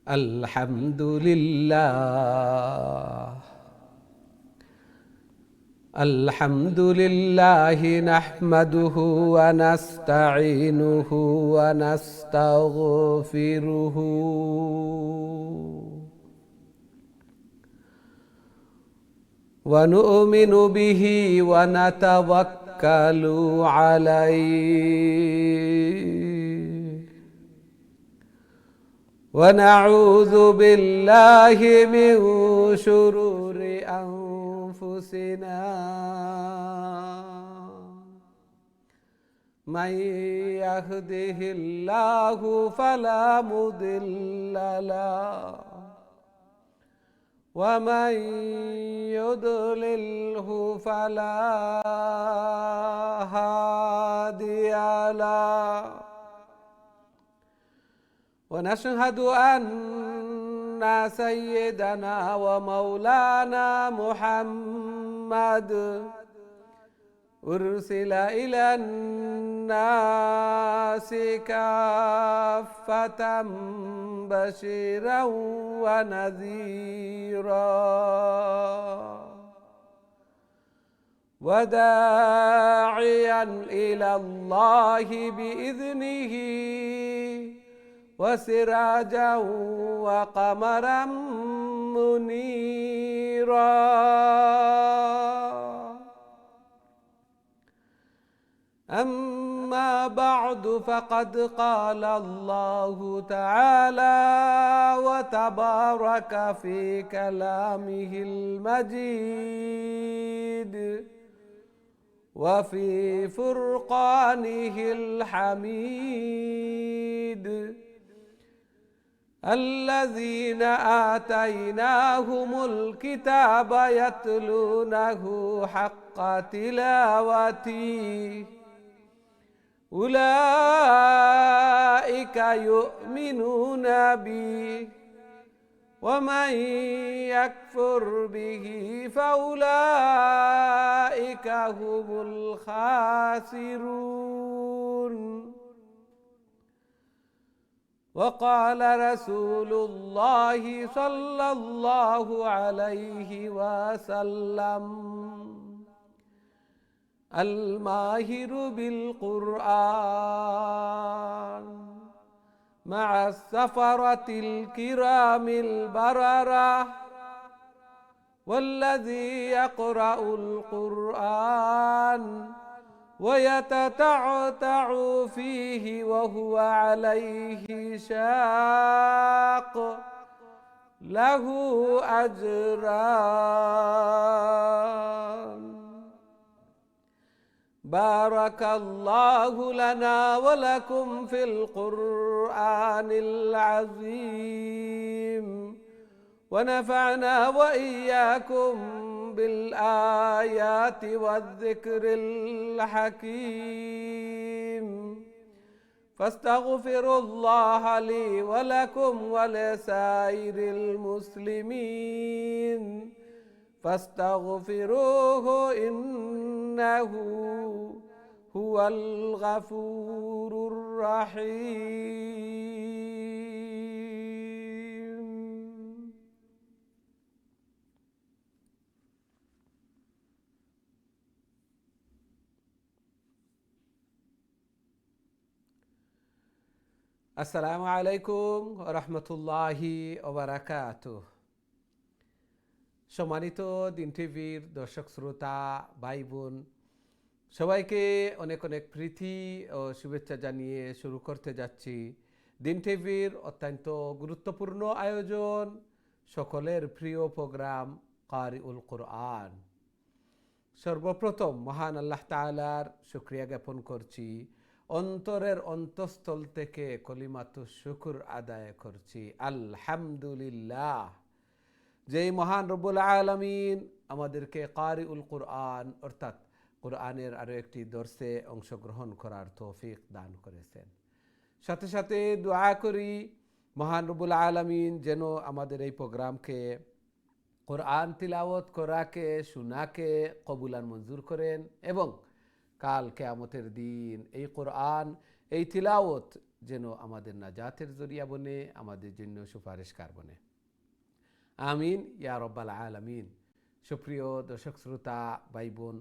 الحمد لله الحمد لله نحمده ونستعينه ونستغفره ونؤمن به ونتوكل عليه ونعوذ بالله من شرور أنفسنا من يهده الله فلا مضل له ومن يضلله فلا هادي له ونشهد أن سيدنا ومولانا محمد أرسل إلى الناس كافة بشيرا ونذيرا وداعيا إلى الله بإذنه وسراجا وقمرا منيرا أما بعد فقد قال الله تعالى وتبارك في كلامه المجيد وفي فرقانه الحميد الذين آتيناهم الكتاب يتلونه حق تلاوته أولئك يؤمنون به ومن يكفر به فأولئك هم الخاسرون وقال رسول الله صلى الله عليه وسلم الماهر بالقرآن مع السفرة الكرام البررة والذي يقرأ القرآن ويتتعتع فيه وهو عليه شاق له أجران. بارك الله لنا ولكم في القرآن العظيم ونفعنا وإياكم بالآيات والذكر الحكيم فاستغفروا الله لي ولكم ولسائر المسلمين فاستغفروه إنه هو الغفور الرحيم. আসসালামু আলাইকুম ওয়া রাহমাতুল্লাহি ওয়া বারাকাতুহু। সম্মানিত দিন টিভির দর্শক শ্রোতা ভাই বোন সবাইকে অনেক অনেক প্রীতি ও শুভেচ্ছা জানিয়ে শুরু করতে যাচ্ছি দিন টিভির অত্যন্ত গুরুত্বপূর্ণ আয়োজন সকলের প্রিয় প্রোগ্রাম কারিউল কোরআন। সর্বপ্রথম মহান আল্লাহ তাআলার শুকরিয়া জ্ঞাপন করছি, অন্তরের অন্তঃস্থল থেকে কলিমাতুশ শুকর আদায় করছি আলহামদুলিল্লাহ। যেই মহান রব্বুল আলামিন আমাদেরকে কারিউল কোরআন অর্থাৎ কোরআনের আরও একটি দর্শে অংশগ্রহণ করার তৌফিক দান করেছেন। সাথে সাথে দোয়া করি মহান রব্বুল আলামিন যেন আমাদের এই প্রোগ্রামকে কোরআন তিলাওয়াত করাকে শোনাকে কবুলান মঞ্জুর করেন এবং কাল কিয়ামতের দিন এই কোরআন এই তিলাওয়াত যেন আমাদের নাজাতের জরিয়া বনে, আমাদের জন্য সুপারিশকার বনে। আমিন ইয়া রব্বাল আলামিন। সুপ্রিয় দর্শক শ্রোতা ভাই বোন,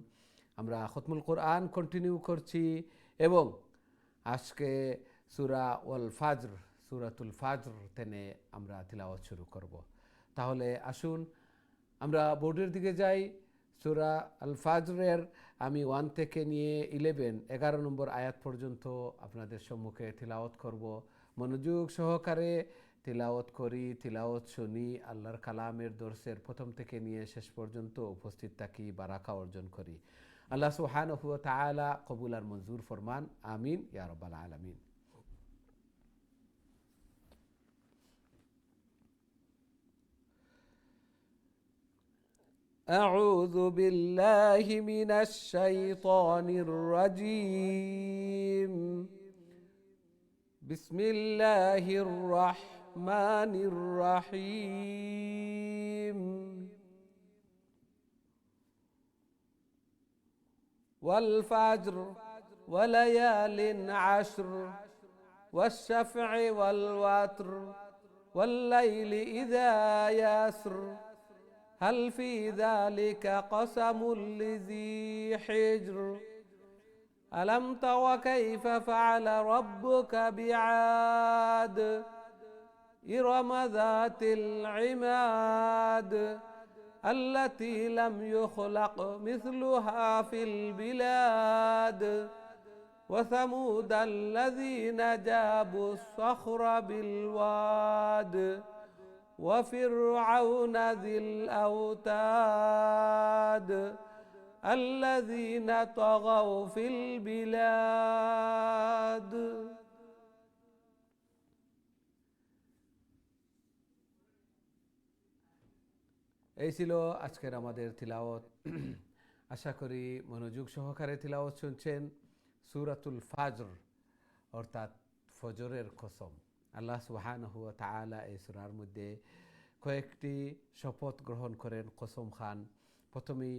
আমরা খতমুল কোরআন কন্টিনিউ করছি এবং আজকে সূরা ওয়াল ফাজর, সূরাতুল ফাজর তেনে আমরা তিলাওয়াত শুরু করব। তাহলে আসুন আমরা বোর্ডের দিকে যাই। সূরা আল ফাজরের আমি 1 থেকে নিয়ে 11 নম্বর আয়াত পর্যন্ত আপনাদের সম্মুখে তিলাওয়াত করব। মনোযোগ সহকারে তিলাওয়াত করি, তিলাওয়াত শুনি, আল্লাহর কালামের দর্শের প্রথম থেকে নিয়ে শেষ পর্যন্ত উপস্থিত থাকি, বারাকা অর্জন করি। আল্লাহ সুবহানাহু ওয়া তাআলা কবুল আর মঞ্জুর ফরমান। আমিন ইয়া রাব্বাল আলামিন। أعوذ بالله من الشيطان الرجيم. بسم الله الرحمن الرحيم. والفجر وليال عشر والشفع والوتر والليل إذا يسر هل في ذلك قسم لذي حجر ألم تر كيف فعل ربك بعاد إرم ذات العماد التي لم يخلق مثلها في البلاد وثمود الذين جابوا الصخر بالواد وفرعون ذي الأوتاد الذين طغوا في البلاد. এই ছিল আজকের আমাদের তিলাওয়াত। আশা করি মনোযোগ সহকারে তিলাওয়াত শুনছেন। সূরাতুল ফাজর অর্থাৎ ফজরের কসম। আল্লাহ সুবহানাহু ওয়া তাআলা এই সূরার মধ্যে কয়েকটি শপথ গ্রহণ করেন, কসম খান। প্রথমেই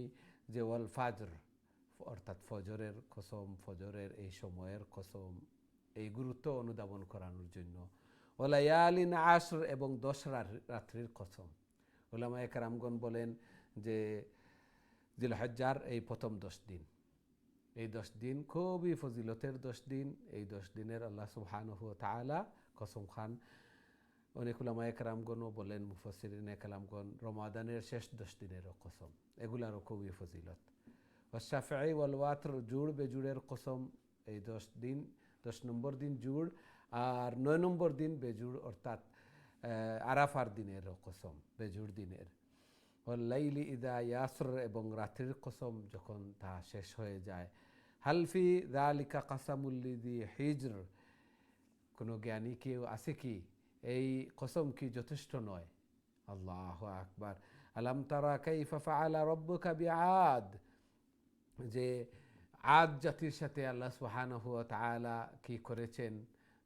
যে ওয়াল ফাজর অর্থাৎ ফজরের কসম, ফজরের এই সময়ের কসম, এই গুরুত্ব অনুধাবন করানোর জন্য। ওয়ালায়ালিন আশর এবং 10 রাত্রির কসম। উলামায়ে কেরামগণ বলেন যে জিলহজ্জার এই প্রথম 10 দিন, এই 10 দিন খুবই ফজিলতের 10 দিন। এই 10 দিনের আল্লাহ সুবহানাহু ওয়া তাআলা কসম খান। অনেক উলামায়ে কেরামগণও বলেন, মুফাসসিরিনে কেরামগণ, রমাদানের শেষ 10 দিনেরও কসম, এগুলারও খুবই ফজিলত। ওয়াশাফি ওয়াল ওয়াতর, জুড় বেজুড়ের কসম। এই 10 দিন, 10 নম্বর দিন জুড় আর 9 নম্বর দিন বেজুড় অর্থাৎ আরাফার দিনেরও কসম, বেজুড় দিনের। ওয়াল্লাইলি ইদা ইয়াসর, এবং রাত্রির কসম যখন তা শেষ হয়ে যায়। হালফি যালিকা কাসামুল লিযি হিজর, কোনো জ্ঞানী কেউ আছে কি এই কসম কি যথেষ্ট নয়? আল্লাহু আকবার। আলাম তারা কাইফা ফাআলা রাব্বুকা বিআদ, যে আদ জাতির সাথে আল্লাহ সুবহানাহু ওয়া তাআলা কি করেছেন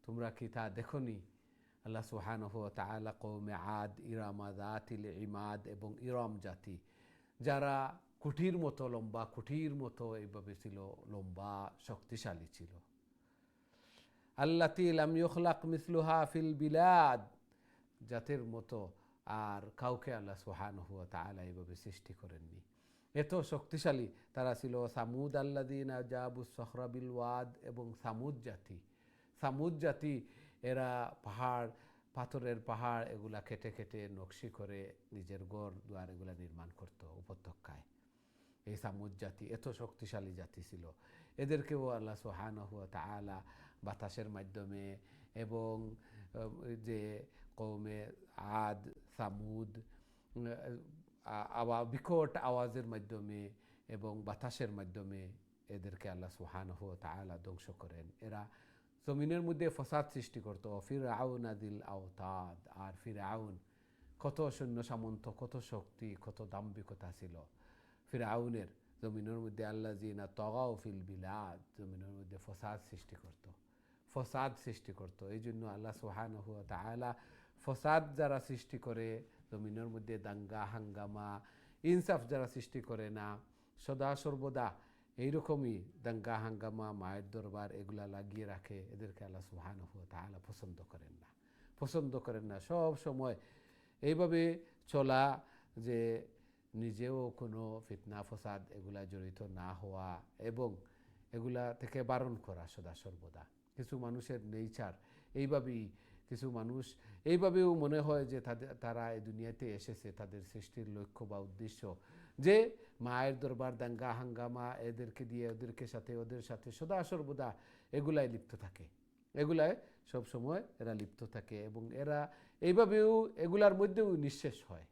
তোমরা কি তা দেখোনি? আল্লাহ সুবহানাহু ওয়া তাআলা কওমে আদ, ইরামা যাতিল ইমাদ এবং ইরম জাতি, যারা কুঠির মতো লম্বা, কুঠির মতো এইভাবে ছিল, লম্বা শক্তিশালী ছিল। আল্লাতী লাম ইউখলাক মিসলুহা ফিল বিলাদ, জাতের মতো আর কাউকে আল্লাহ সুবহানাহু ওয়া তাআলা এইভাবে সৃষ্টি করেননি, এত শক্তিশালী তারা ছিল। সামুদ আল্লাযীনা জাবুস সখরা বিল ওয়াদ, এবং সামুদ জাতি, সামুদ জাতি এরা পাহাড়, পাথরের পাহাড় এগুলা কেটে কেটে নকশি করে নিজের ঘর দুয়ার এগুলা নির্মাণ করত উপত্যকায়। এই সামুদ জাতি এত শক্তিশালী জাতি ছিল। এদেরকেও আল্লাহ সুবহানাহু ওয়া তাআলা বাতাসের মাধ্যমে এবং যে কওমে আদ, সামুদ, বিকট আওয়াজের মাধ্যমে এবং বাতাসের মাধ্যমে এদেরকে আল্লাহ সুবহানাহু ওয়া তাআলা ধ্বংস করেন। এরা জমিনের মধ্যে ফসাদ সৃষ্টি করত। ফিরআউন যিল আওতাদ, আর ফিরআউন কত সৈন্য সামন্ত, কত শক্তি, কত দাম্ভিকতা ছিল ফিরআউনের। জমিনের মধ্যে আল্লাযীনা তাগাউ ফিল বিলাদ, জমিনের মধ্যে ফসাদ সৃষ্টি করত, ফসাদ সৃষ্টি করত। এই জন্য আল্লাহ সুবহানাহু ওয়া তাআলা ফসাদ যারা সৃষ্টি করে জমিনের মধ্যে, দাঙ্গা হাঙ্গামা, ইনসাফ যারা সৃষ্টি করে না, সদা সর্বদা এইরকমই দাঙ্গা হাঙ্গামা, মায়ের দরবার এগুলা লাগিয়ে রাখে, এদেরকে আল্লাহ সুবহানাহু ওয়া তাআলা পছন্দ করেন না, পছন্দ করেন না। সব সময় এইভাবে চলা, যে নিজেও কোনো ফিতনা ফসাদ এগুলা জড়িত না হওয়া এবং এগুলা থেকে বারণ করা সদা সর্বদা। কিছু মানুষের নেচার এইভাবেই, কিছু মানুষ এইভাবেও মনে হয় যে তারা এই দুনিয়াতে এসেছে তাদের সৃষ্টির লক্ষ্য বা উদ্দেশ্য যে মায়ের দরবার, দাঙ্গা হাঙ্গামা এদেরকে দিয়ে ওদের সাথে সদা সর্বদা এগুলাই লিপ্ত থাকে, এগুলায় সব সময় এরা লিপ্ত থাকে এবং এরা এইভাবেও এগুলার মধ্যেও নিঃশেষ হয়।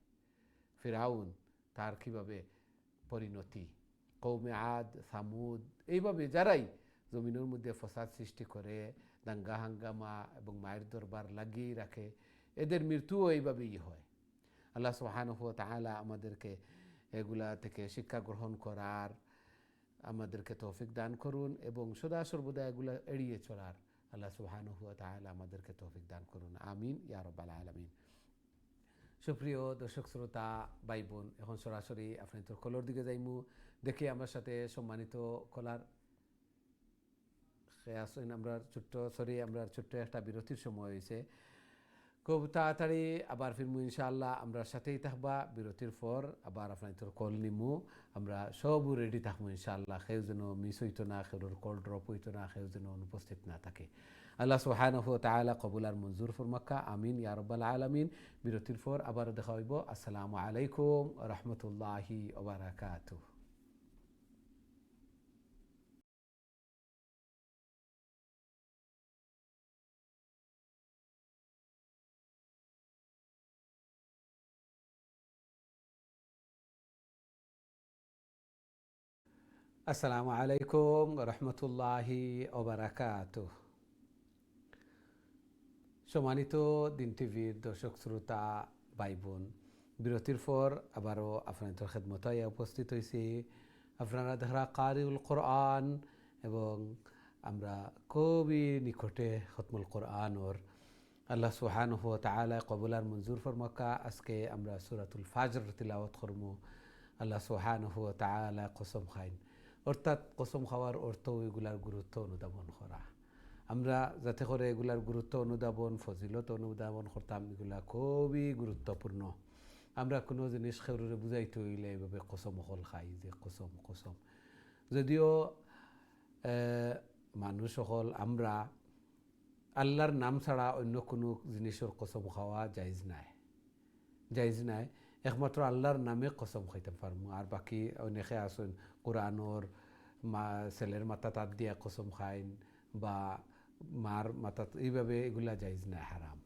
ফিরাউন, তার কিভাবে পরিণতি, কৌমে আদ, সামুদ, এইভাবে যারাই জমিনের মধ্যে ফসাদ সৃষ্টি করে, দাঙ্গা হাঙ্গামা এবং মায়ের দরবার লাগিয়ে রাখে, এদের মৃত্যুও এইভাবেই হয়। আল্লাহ সুবহানাহু ওয়া তাআলা আমাদেরকে এগুলা থেকে শিক্ষা গ্রহণ করার আমাদেরকে তৌফিক দান করুন এবং সদা সর্বদা এগুলা এড়িয়ে চলার আল্লাহ সুবহানাহু ওয়া তাআলা আমাদেরকে তৌফিক দান করুন। আমিন ইয়া রাব্বাল আলামিন। সুপ্রিয় দর্শক শ্রোতা ভাই বোন, এখন সরাসরি আপনাদের কলর দিকে যাইমু। দেখি আমার সাথে সম্মানিত কলার আসেন। আমরা ছোট্ট একটা বিরতির সময় হয়েছে, খুব তাড়াতাড়ি আবার ফিরমু ইনশাআল্লাহ। আমরা সাথেই থাকবা, বিরতির পর আবার আপনাদের কল নিমু। আমরা সবও রেডি থাকবো ইনশাআল্লাহ, কেউ যেন মিস হইতো না, কেউর কল ড্রপ হইতো না, কেউ যেন অনুপস্থিত না থাকে। আল্লাহ সুবহানাহু ওয়া তাআলা কবুল আর মঞ্জুর ফরমাক্কা, আমিন ইয়া রাব্বাল আলামিন। বিরতির পর আবার দেখা হইব। আসসালামু আলাইকুম ওয়া রাহমাতুল্লাহি ওয়া বারাকাতুহু। আসসালামু আলাইকুম ওয়া রাহমাতুল্লাহি ওয়া বারাকাতুহু। সম্মানিত দিন টিভির দর্শক শ্রোতা ভাই বোন, বিরতির পর আবারও আপনাদের খেদমতে উপস্থিত হয়েছি। আপনারা দেখা কারিউল কোরআন এবং আমরা খুবই নিকটে খতমুল কোরআনর আল্লাহ সুবহানাহু ওয়া তাআলা কবুল আর মঞ্জুর ফরমাক্কা। আজকে আমরা সূরাতুল ফাজর তিলাওয়াত করবো। আল্লাহ সুবহানাহু ওয়া তাআলা কসম খাইন, অর্থাৎ কসম খাওয়ার অর্থ এগুলার গুরুত্ব অনুধাবন করা। আমরা যাতে করে এগুলার গুরুত্ব অনুধাবন, ফজিলত অনুধাবন করতাম, এগুলা খুবই গুরুত্বপূর্ণ। আমরা কোনো জিনিস খেউরে বুঝাইতে হইলে এইভাবে কসম হল খাই, যে কসম কসম। যদিও মানুষ হল আমরা আল্লাহর নাম ছাড়া অন্য কোনো জিনিসের কসম খাওয়া জায়েজ নাই, জায়েজ নাই। একমাত্র আল্লাহর নামে কসম খাইতে পারবো। আর বাকি অনেকে আসেন কোরআনর ছেলের মাথা তাত দিয়া কসম খাইন বা মার মাথা, এইভাবে এগুলা জায়েজ নাই, হারাম।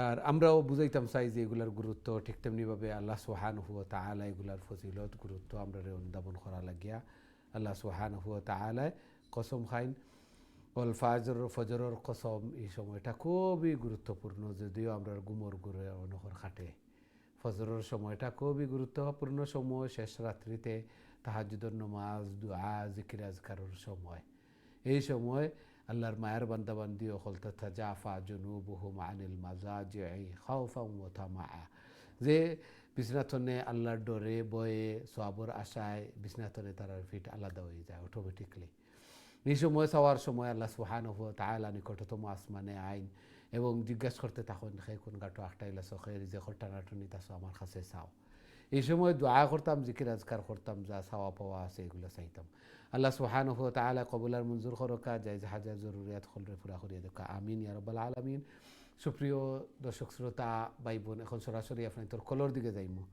আর আমরাও বুঝাইতাম চাই যে এগুলার গুরুত্ব, ঠিক তেমনিভাবে আল্লাহ সুবহানাহু ওয়া তাআলা এগুলার ফজিলত গুরুত্ব আমরা অনুধাবন করা লাগিয়া। আল্লাহ সুবহানাহু ওয়া তাআলা কসম খাইন, ওয়াল ফাজর, ফজরের কসম, এই সময়টা খুবই গুরুত্বপূর্ণ। যদিও আমরা গুমর ঘুরে অনহর খাটে, ফজরের সময়টা খুবই গুরুত্বপূর্ণ সময়। শেষ রাত্রিতে তাহাজ্জুদের নামাজ, দুআ, জিকির আজকারের সময়। এই সময় আল্লাহর মায়ের বান্দাবান্দি অকল তাতাজাফা জুনুবুহুম আনিল মাজাজিই খাউফান ওয়া তামাআ, যে বিছনাথনে আল্লাহর ডরে বয়ে সওয়াবের আশায় বিছনাথনে তার ফিট আলাদা হয়ে যায় অটোমেটিকলি। এই সময় চাওয়ার সময় আল্লাহ সুবহানাহু ওয়া তাআলা নিকটতম আসমানে আইন এবং জিজ্ঞাসা করতে থাকুন, খে কোন গাটো আটটাইলাছ, খে রিজেকর টানাটুনিত আছো, আমার কাছে চাও। এই সময় দোয়া করতাম, জিকির আজকার করতাম, যা চাওয়া পাওয়া আছে এগুলো চাইতাম। আল্লাহ সুবহানাহু ওয়া তাআলা কবুল আর মঞ্জুর করকা, জায়েজ হাজার জরুরিয়াত খলরে পুরা করিয়া দেখা, আমিন ইয়া রাব্বাল আলামিন। সুপ্রিয় দর্শক শ্রোতা ভাই বোন, এখন সরাসরি আপনাদের কলর দিকে যাইমু।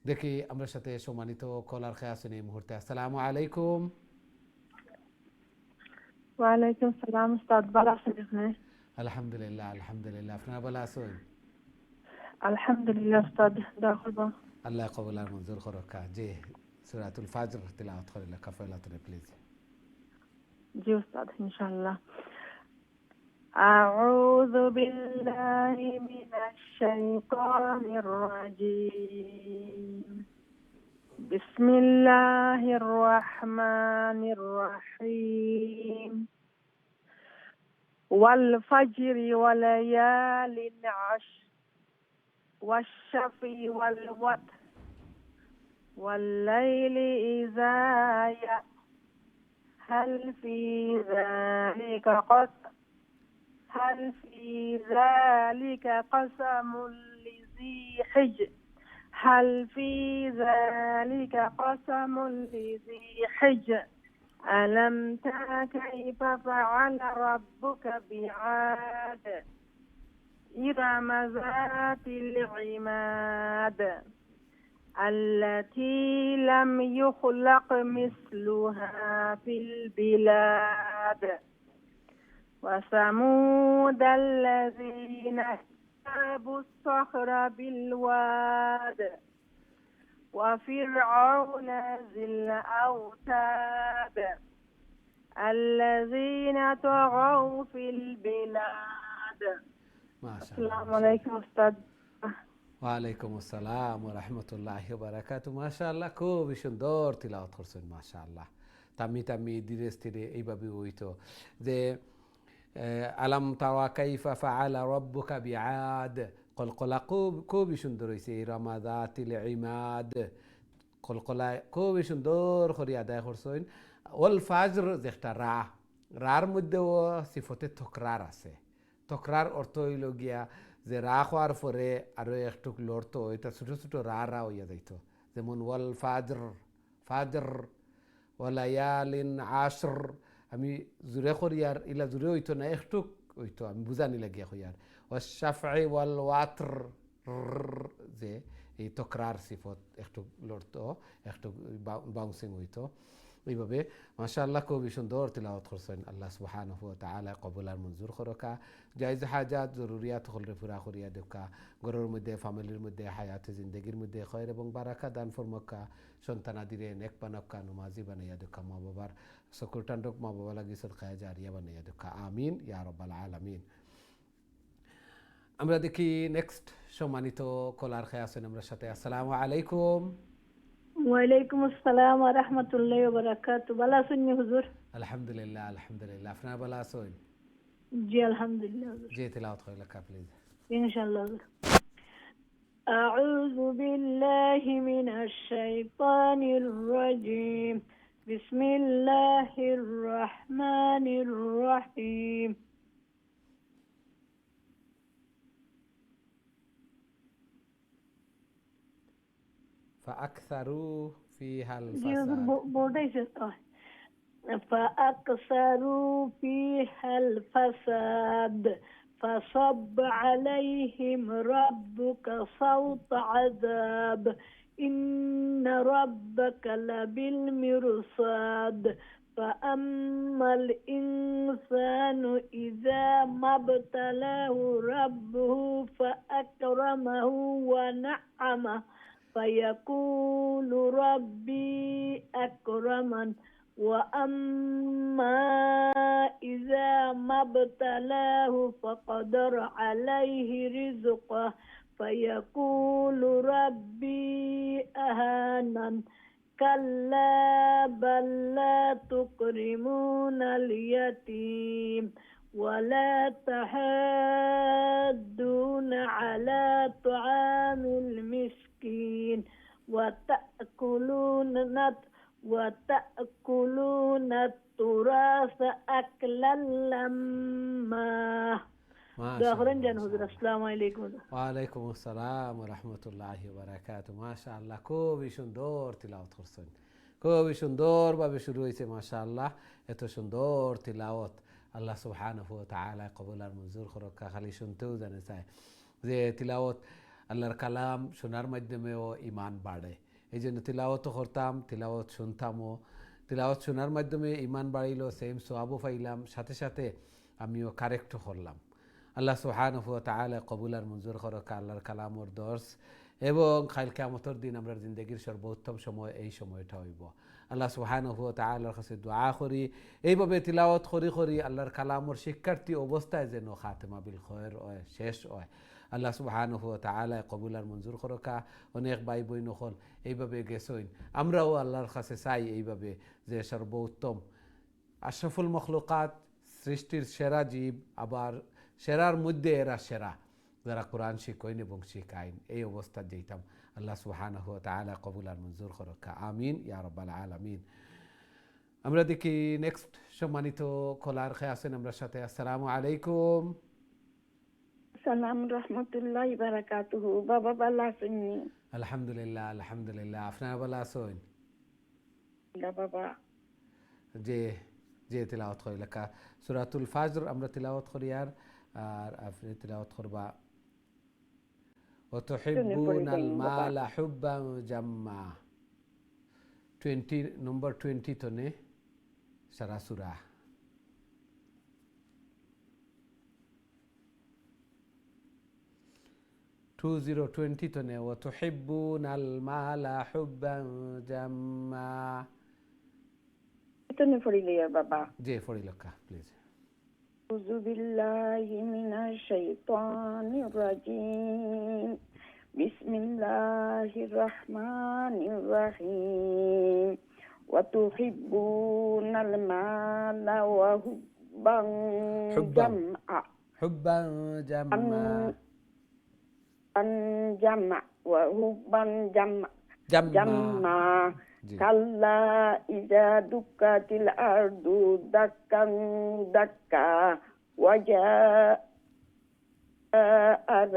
দেখি আমরা সাথে সম্মানিত কলার খে আছেন এই মুহূর্তে। আসসালামু আলাইকুম। ওয়ালাইকুম সালাম উস্তাদ, ভালো আছেন আপনি? আলহামদুলিল্লাহ, আলহামদুলিল্লাহ। আপনারা ভালো আছেন? আলহামদুলিল্লাহ উস্তাদ, দোয়া করব। আল্লাহ কবুল আর মঞ্জুর করকা। জি, সূরাতুল ফাজর তিলাওয়াত করিলে কাফালাতুন প্লিজ। জি উস্তাদ, ইনশাআল্লাহ। আউযু বিল্লাহি মিনাশ শাইতানির রাজীম। বিসমিল্লাহির রহমানির রহিম। ওয়াল ফাজরি ওয়া লায়ালিন আশর ওয়াশ-শাফি ওয়াল ওয়াতর والليل إذا يأس هل في ذلك قسم هل في ذلك قسم لذي حجر هل في ذلك قسم لذي حجر ألم تر كيف فعل ربك بعاد إرم ذات العماد التي لم يخلق مثلها في البلاد وثمود الذين جابوا الصخر بالواد وفرعون ذي الأوتاد الذين طغوا في البلاد. ما شاء السلام الله. عليكم أستاذ. ওয়ালাইকুম আসসালাম ওয়া রাহমাতুল্লাহি ওয়া বারাকাতুহু। মাশাআল্লাহ, খুবই সুন্দর তিলাওয়াত করছেন মাশাআল্লাহ। তামি তামি ধীরে স্থিরে এইভাবে হইতো যে আলাম তারা কাইফা ফাআলা রাব্বুকা বিআদ, কলকলা খুবই সুন্দর হয়েছে। ইরমা যাতিল ইমাদ, কলকলা খুবই সুন্দর করে আদায় করছেন। ওয়াল ফাজর যেটা রার মধ্যেও সিফতে তকরার আছে। তকরার অর্থ হইল গিয়া যে রা হওয়ার পরে আরও একটু লড়তো, এটা ছোটো ছোটো রা হইয়া যাইতো। যেমন ওয়াল ফাজর ওয়ালায়ালিন আশর, আমি জোরে করিয়ার ইলা জোরে হইতো না, একটু হইতো, আমি বুঝানি লাগিয়া হইয়ার। ওয়াশাফঈ ওয়াল ওয়াতর, যে এই তকরার সিফত একটু লড়তো, একটু বাউন্সিং হইতো। এইভাবে মাশাআল্লাহ খুবই সুন্দর তিলাওয়াত করছেন। আল্লাহ সুবহানাহু ওয়া তাআলা কবুল আর মঞ্জুর করকা। জায়েজ হাজাত জরুরিয়াত হলরে পুরা করিয়া দেখা, ঘরের মধ্যে ফ্যামিলির মধ্যে হায়াতে জিন্দগির মধ্যে খয়র এবং বারাকা দান ফরমকা। সন্তানাদিরে নেক বানাক্কা, নমাজি বানাইয়া দেখা, মা বাবার সকল টান্ডক মা বাবা লাগি সদকায়ে জারিয়া বানাইয়া দেখা। আমিন ইয়া রাব্বাল আলামিন। আমরা দেখি নেক্সট সম্মানিত কলার খেয়ে আছেন আমরা সাথে। আসসালামু আলাইকুম। ওয়ালাইকুম আসসালাম ওয়া রাহমাতুল্লাহি ওয়া বারাকাতুহু। ভালো আছেন হুজুর? আলহামদুলিল্লাহ আলহামদুলিল্লাহ, আপনারা ভালো আছেন? জি আলহামদুলিল্লাহ হুজুর। জি তিলাওয়াত কইলা কা প্লিজ। ইনশাআল্লাহ হুজুর। আউযু বিল্লাহি মিনাশ শাইতানির রাজীম। বিসমিল্লাহির রাহমানির রাহিম। فأكثروا فيها জি হুজুর, الفساد বোর্ডাইছে তো। فأكثروا فيها الفساد فصب عليهم ربك صوت عذاب إن ربك لبالمرصاد فأما الإنسان إذا ما ابتلاه ربه فأكرمه ونعمه فيقول ربي أكرمن وأما إذا ما ابتلاه فقدر عليه رزقه فيقول ربي أهانن كلا بل لا تكرمون اليتيم ولا تحاضون على طعام المسكين وتأكلون التراث أكلا لما. داخلين جان حضور. السلام عليكم. ওয়ালাইকুম আসসালাম ওয়া রাহমাতুল্লাহি ওয়া বারাকাতুহু। মাশাআল্লাহ, খুবই সুন্দর তিলাওয়াত করছেন, খুবই সুন্দরভাবে শুরু হয়েছে মাশাআল্লাহ। এত সুন্দর তিলাওয়াত আল্লাহ সুবহানাহু ওয়া তাআলা কবুল আর মঞ্জুর করুক। খালি শুনতেও জানে চায় যে তিলাওয়াত আল্লাহর কালাম শোনার মাধ্যমেও ইমান বাড়ে। এই জন্য তিলাওয়াতও করতাম, তিলাওয়াত শুনতামও। তিলাওয়াত শোনার মাধ্যমে ইমান বাড়িল, সেম সোয়াবও পাইলাম, সাথে সাথে আমিও কারেক্টও করলাম। আল্লাহ সুবহানাহু ওয়া তাআলা কবুল আর মঞ্জুর করুক আল্লাহর কালামর দর্স। এবং কাল কিয়ামতের দিন আমরা জিন্দগির সর্বোত্তম সময় এই সময়টা হইব। আল্লাহ সুবহানাহু ওয়া তাআলার কাছে দোয়া করি এইভাবে তিলাওয়াত করি করি আল্লাহর কালামর শিক্ষার্থী অবস্থায় যেন খাতেমা বিল খয়র হয়, শেষ হয়। আল্লাহ সুবহানাহু ওয়া তাআলা কবুল আর মঞ্জুর করুক। অনেক ভাই বোন হল এইভাবে গেছইন, আমরাও আল্লাহর কাছে চাই এইভাবে যে সর্বোত্তম আশরাফুল মখলুকাত, সৃষ্টির সেরা জীব, আবার সেরার মধ্যে এরা সেরা, যারা কোরআন শিখইন এবং শিখাইন এই অবস্থা যেতাম। আল্লাহ সুবহানাহু ওয়া তাআলা কবুল আর মঞ্জুর করুকা, আমিন ইয়া রাব্বাল আলামিন। আমরা দেখি নেক্সট সম্মানিত কলার খে আছেন আমরা সাথে। আসসালামু আলাইকুম। সালাম রহমতুল্লাহ বারাকাতুহু। বাবা ভালো আছেননি? আলহামদুলিল্লাহ আলহামদুলিল্লাহ, আপনারা ভালো আছেন? বাবা যে যে তিলাওয়াত করি লেখা সূরাতুল ফাজর আমরা তিলাওয়াত করি, আর আপনি তিলাওয়াত করবা ওয়া তুহিব্বুনাল মালা হুব্বান জাম্মা। 20 নম্বর 20 তনে সারা সূরা। টু 20 তনে ওয়া তুহিব্বুনাল মালা হুব্বান জাম্মা। তুমি পড়িলে বাবা। যে পড়ি লেখা প্লিজ। আউযু বিল্লাহি মিনাশ শাইতানির রাজিম। বিসমিল্লাহির রহমানির রহিম। ওয়া তুহিব্বুনাল মালা ওয়া হুব্বান জামআ। হুব্বান জাম্মা। জামা ওয়া হুব্বান জামা জাম্মা। জাম্মা। জি। কাল্লা ইযা দুক্কাতিল আরদু দাক্কান দাক্কা ওয়া জাআ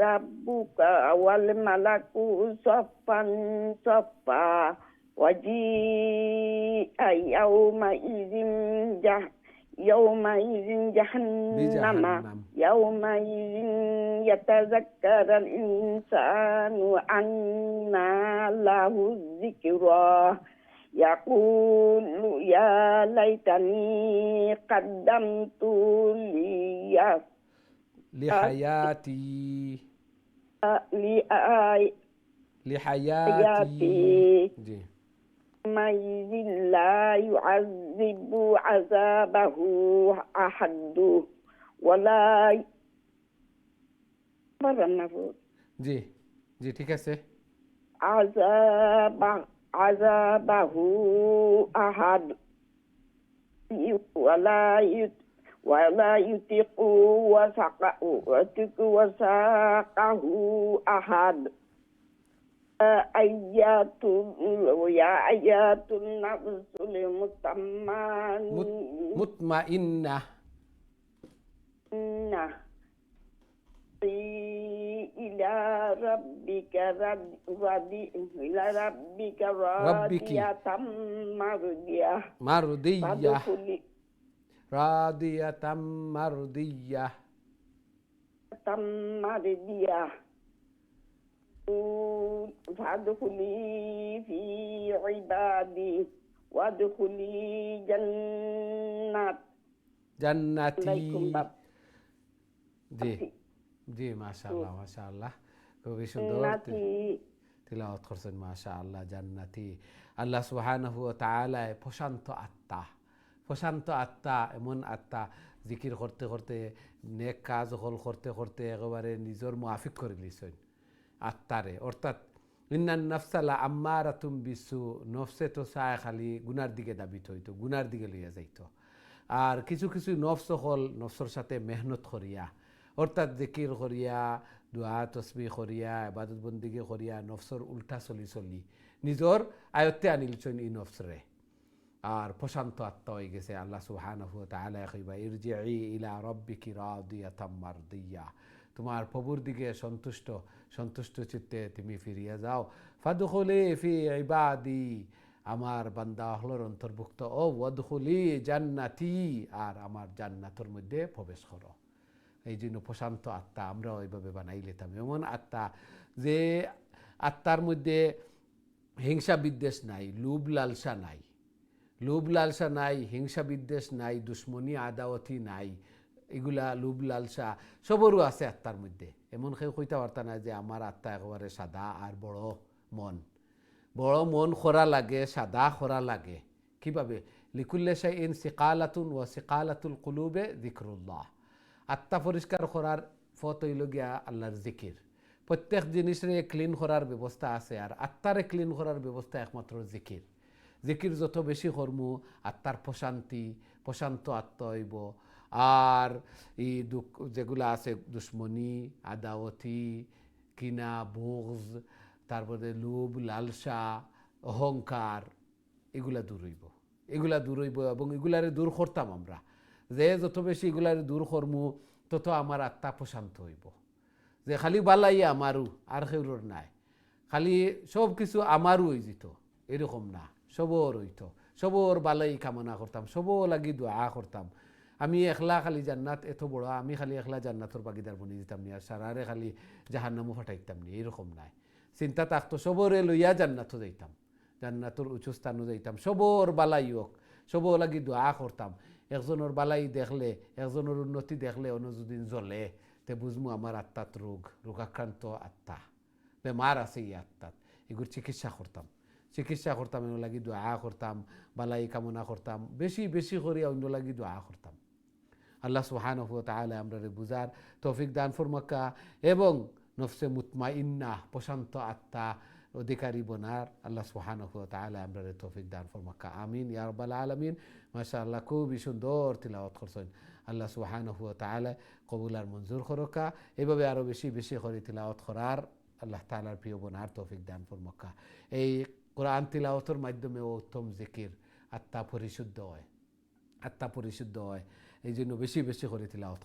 রাব্বুকা ওয়াল মালাকু সাফফান সাফফা ওয়া জিআ ইয়াউমাইযিন জাহান্নামা ইয়াউমাইযিন ইয়াতাযাক্কারুল ইনসানু আন্না লাহু যিকরা ইয়াকুলু ইয়া লাইতানি কাদ্দামতু লিহায়াতি লিহায়াতি জি। মাইযিন লা ইউআযিবু আযাবাহু আহাদু ওয়ালা বারানাহু। জি জি ঠিক আছে। আযাবাহু আহাদ ওয়ালা ইউতিকু ওয়াসাকাহু আহাদ। আয়াতুন নাফসুল মুতমাইন্না ইলা রাব্বিকা রাদিয়াতাম মারদিয়া। রাদিয়াতাম মারদিয়া। ফাদখুলি ফি ইবাদি ওয়াদখুলি জান্নাতি। জি আছি। জি মাশাআল্লাহ মাশাআল্লাহ, খুবই সুন্দর তিলাওয়াত করছেন মাশাআল্লাহ। জান্নাতি আল্লাহ সুবহানাহু ওয়া তাআলা প্রশান্ত আত্মা, প্রশান্ত আত্মা এমন আত্মা জিকির করতে করতে নেক কাজ হল করতে করতে একেবারে নিজের মুআফিক করে লিছেন আত্মারে। অর্থাৎ ইন্নান নাফসালা আম্মারাতুম বিসু, নফসে তো চায় খালি গুনার দিকে দাবিত হইতো, গুনার দিকে লইয়া যাইতো। আর কিছু কিছু নফস হল নফসর সাথে মেহনত করিয়া, অর্থাৎ জিকির করিয়া দোয়া তসবিহ করিয়া ইবাদত বন্দিগি করিয়া নফসর উল্টা চলি চলি নিজর আয়ত্তে আনিলছেন ই নফসরে। আর প্রশান্ত আত্মা হয়ে গেছে। আল্লাহ সুবহানাহু ওয়া তাআলা কইবা ইরজিই ইলা রাব্বিকি রাদিয়াতাম মারদিয়া, তোমার প্রভুর দিকে সন্তুষ্ট সন্তুষ্ট চিত্তে তুমি ফিরিয়া যাও। ফাদখুলি ফি ইবাদি, আমার বান্দা হলর অন্তর্ভুক্ত। ও ওয়াদখুলি জান্নাতি, আর আমার জান্নাতের মধ্যে প্রবেশ করো। এই জন্য প্রশান্ত আত্মা আমরা ওইভাবে বানাই লেতাম, এমন আত্মা যে আত্মার মধ্যে হিংসা বিদ্বেষ নাই, লোভ লালসা নাই, লোভ লালসা নাই, হিংসা বিদ্বেষ নাই, দুশ্মনী আদাওয়াতি নাই। এগুলা লোভ লালসা সবরও আছে আত্মার মধ্যে। এমন কেউ কইতে পারতা না যে আমার আত্মা একেবারে সাদা আর বড় মন, বড় মন খরা লাগে, সাদা খরা লাগে। কিভাবে? লিকুল্লি শাইইন সিকালাতুন ওয়া সিকালাতুল কুলুবে যিকরুল্লাহ। আত্মা পরিষ্কার করার পথ হইল গিয়া আল্লাহর জিকির। প্রত্যেক জিনিসরে ক্লিন করার ব্যবস্থা আছে, আর আত্মারে ক্লিন করার ব্যবস্থা একমাত্র জিকির। জিকির যত বেশি করমু আত্মার প্রশান্তি, প্রশান্ত আত্মা হইব। আর এই দুঃখ যেগুলো আছে দুশ্মনী, আদাওয়াতি, কিনা, বুগজ, তারপরে লোভ, লালসা, অহংকার, এগুলা দূর হইব। এগুলা দূর হইব এবং এগুলারে দূর করতাম আমরা। যে যত বেশি এগুলারে দূর করমু তত আমার আত্মা প্রশান্ত হইব। যে খালি বালাই আমারও আর কেউর নাই, খালি সব কিছু আমারও হয়ে যেত, এরকম না, সবর হইত, সবর বালাই কামনা করতাম, সবর লাগি দোয়া করতাম। আমি একলা খালি জান্নাত এত বড়, আমি খালি একলা জান্নাতর বাগিদার বনি দিতাম নি, আর সারারে খালি জাহান্নামও ফাটাইতাম নি, এরকম নাই। চিন্তা থাকতো সবরে লইয়া জান্নাতও যাইতাম, জান্নাতর উঁচু স্থানও যাইতাম, সবর বালাই হোক, সবর লাগি দোয়া করতাম। একজনের বালাই দেখলে, একজনের উন্নতি দেখলে অন্য যদি জ্বলে, তে বুঝমু আমার আত্মাত রোগাক্রান্ত আত্মা, বেমার আছে এই আত্মাত, এগুলো চিকিৎসা করতাম, এগুলো লাগি দোয়া করতাম, বালাই কামনা করতাম, বেশি বেশি করে অন্য লাগি দোয়া করতাম। আল্লাহ সুবহানাহু ওয়া তাআলা আমরারে বুঝার তৌফিক দান ফরমাক্কা এবং নফসে মুতমাইন্না প্রশান্ত আত্মা অধিকারী বনার আল্লাহ সুবহানাহু ওয়া তাআলা আমরারে তৌফিক দান ফরমাক্কা। আমিন ইয়া রাব্বাল আলামিন। মাশাআল্লাহ, খুবই সুন্দর তিলাওয়াত করছেন। আল্লাহ সুবহানাহু ওয়া তাআলা কবুল আর মঞ্জুর করকা। এভাবে আরও বেশি বেশি করে তিলাওয়াত করার আল্লাহ তাআলার প্রিয় বনার তৌফিক দান ফরমাক্কা। এই কোরআন তিলাওয়াতের মাধ্যমে উত্তম জিকির, আত্মা পরিশুদ্ধ হয়, আত্মা পরিশুদ্ধ হয়। এই জন্য বেশি বেশি করে তিলাওয়াত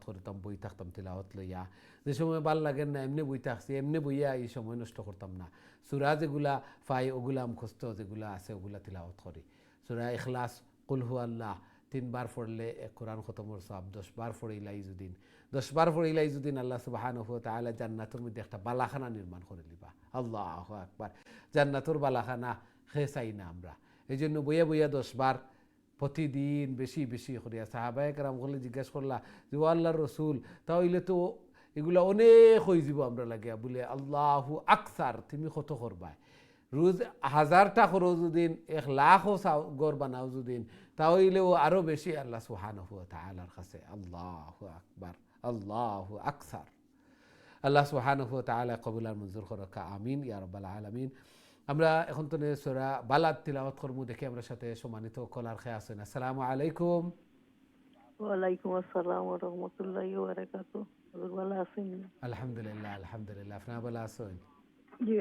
করতাম, বই থাকতাম তিলাওয়াত লইয়া। যে সময় ভাল লাগেন না এমনি বই থাকছি, এমনি বইয়া এই সময় নষ্ট করতাম না। সূরা যেগুলা পাই ওগুলা মুখস্থ যেগুলা আছে ওগুলা তিলাওয়াত করি। সূরা ইখলাস, কুল হু আল্লাহ 3 বার পড়লে কোরআন খতমের সওয়াব, 10 বার পড়িলাই যদিন, 10 বার পড়িলাই যদিন আল্লাহ সুবহানাহু ওয়া তাআলা জান্নাতের মধ্যে একটা বালাখানা নির্মাণ করে দিবা। আল্লাহু আকবার। জান্নাতের বালাখানা খেয়ে চাই না আমরা, এই জন্য বইয়া বইয়া 10 বার প্রতিদিন বেশি বেশি করিয়া। সাহাবায়ে কেরাম বলে জিজ্ঞাসা করলা যে ও আল্লাহর রসুল, তাহলে তো এগুলা অনেক হয়ে যাব আমরা লাগিয়া, বলে আল্লাহু আকসার, তুমি কত করবা? রোজ 1000টা করো যদিন, 1,00,000ও গড় বানাও যদিন, তাহলেও আরো বেশি আল্লাহ সুবহানাহু ওয়া তাআলার কাছে। আল্লাহু আকবার, আল্লাহু আকসার। আল্লাহ সুবহানাহু ওয়া তাআলা কবুল আর মঞ্জুর করকা। আমিন ইয়া রাব্বাল আলামিন। আমরা এখন তো সূরা বালাদ তিলাওয়াত করবো, দেখি আমরা সাথে সম্মানিত কলার খেয়ে আছেন। আসসালামু আলাইকুম। ওয়ালাইকুম আসসালাম ওয়া রাহমাতুল্লাহি ওয়া বারাকাতুহু। হুজুর ভালো আছেন? আলহামদুলিল্লাহ, আলহামদুলিল্লাহ। আপনারা ভালো আছেন? জি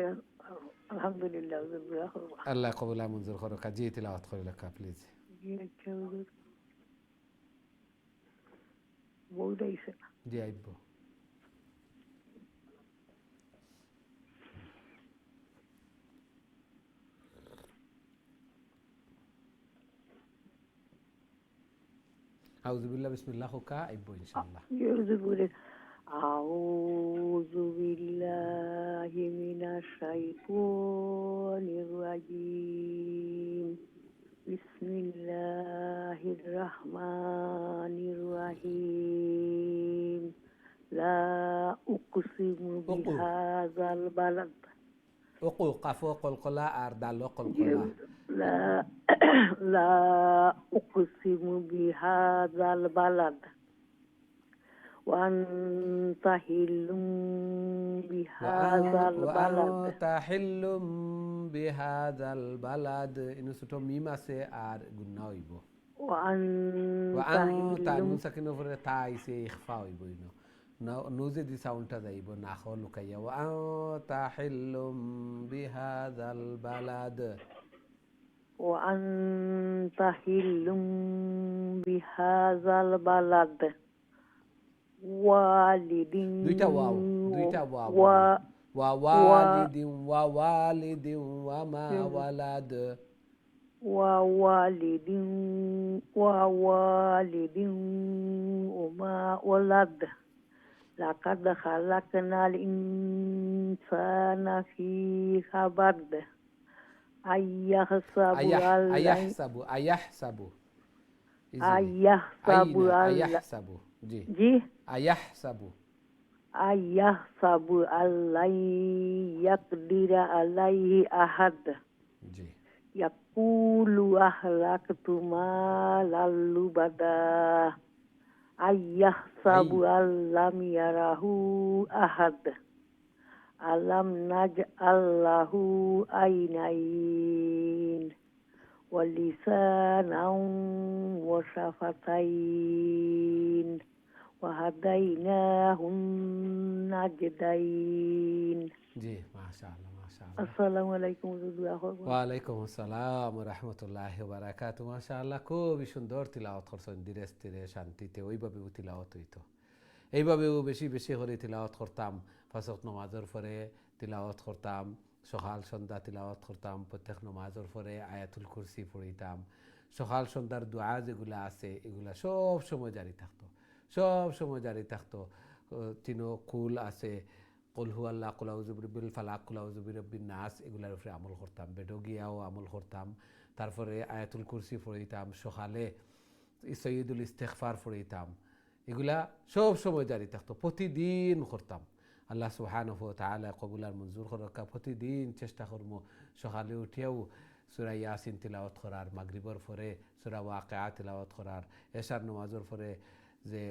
আলহামদুলিল্লাহ। হুজুর দোয়া করব। আল্লাহ কবুল আর মঞ্জুর করকা। জি তিলাওয়াত করে লেখা প্লিজ। জি আচ্ছা হুজুর। বউটা আইছে। জি আইব। আউযুবিল্লাহ, বিসমিল্লাহ হোকা আইব ইনশাআল্লাহ। হুজুর বলে আউযু বিল্লাহি মিনাশ শাইতানির রাজিম। বিসমিল্লাহির রাহমানির রাহিম। লা উকসিমু বিহাযাল বালাদ। ওকু কাফো কলকলা আর দালো কলকলা। লা লা উকসিমু বিহাযাল বালাদ ওয়া আনতা হিল্লুম বিহাযাল বালাদ। তাহিল্লুম বিহাযাল বালাদ, ইনু ছোট মিম আছে আর গুন্না হইব। ওয়া ওয়া আনতা আনতা হিল্লুম নুন সাকিনের উপরে তা আইছে, ইখফা হইব। ইনো নুজে দি সাউন্ডটা যাইব না খ লুকাইয়া। ওয়া আনতা হিল্লুম বিহাযাল বালাদ। ওয়া আনতা হিল্লুম বিহাযাল বালাদ ওয়ালিদিন। দুইটা ওয়াও, দুইটা ওয়াও। ওয়া ওয়া ওয়ালিদিন, ওয়া ওয়ালিদিন ওয়া মা ওয়ালাদ। ওয়া ওয়ালিদিন ওয়া ওয়ালিদিন ওমা ওয়ালাদ। লাকাদ খালাকনাল ইনসানা ফি কাবাদ। আইয়াহসাবু আয়াহসাবু, আয়াহসাবু, আইয়াহসাবু আয়াহসাবু। জি জি আয়াহসাবু। আইয়াহসাবু আল্লাই ইয়াকদিরা আলাইহি আহাদ। জি ইয়াকুলু আহলাকতু মালাল লুবাদা। আইয়াহসাবু আল্লাম ইয়ারাহু আহাদ। আলাম নাজআল্লাহু আইনাইন ولسانا وشفتين وهديناه النجدين. জি, মাশাআল্লাহ মাশাআল্লাহ। আসসালামু আলাইকুম রহমতুল্লাহ। ওয়ালাইকুম আসসালাম রহমতুল্লাহ বারাকাত। মাশাআল্লাহ, খুবই সুন্দর তিলাওয়াত করছেন, ধীরে স্থিরে শান্তিতে, ওইভাবেও তিলাওয়াত হইতো। এইভাবেও বেশি বেশি করে তিলাওয়াত করতাম। পাঁচ ওয়াক্ত নামাজের পরে তিলাওয়াত করতাম, সকাল সন্ধ্যা তিলাওয়াত করতাম, প্রত্যেক নামাজের পরে আয়াতুল কুরসি পড়িতাম। সকাল সন্ধ্যার দোয়া যেগুলা আছে এগুলা সব সময় জারি থাকতো, সব সময় জারি থাকতো। তিনো কুল আছে, কুল হু আল্লাহ, কুল আউযু বিরাব্বিল ফালাক, কুল আউযু বিরাব্বিন নাস, এগুলার উপরে আমল করতাম। বেডগিয়াও আমল করতাম। তারপরে আয়াতুল কুরসি পড়িতাম, সকালে সৈয়দুল ইস্তেগফার পড়িতাম। এগুলা সব সময় জারি থাকতো, প্রতিদিন করতাম। আল্লাহ সুবহানাহু ওয়া তাআলা কবুল আর মঞ্জুর করুক। প্রতিদিন চেষ্টা করবো সকালে উঠিয়াও সূরা ইয়াসিন তিলাওয়াত করার, মাগরিবের পরে সূরা ওয়াকিয়া তিলাওয়াত করার, এশার নামাজের পরে যে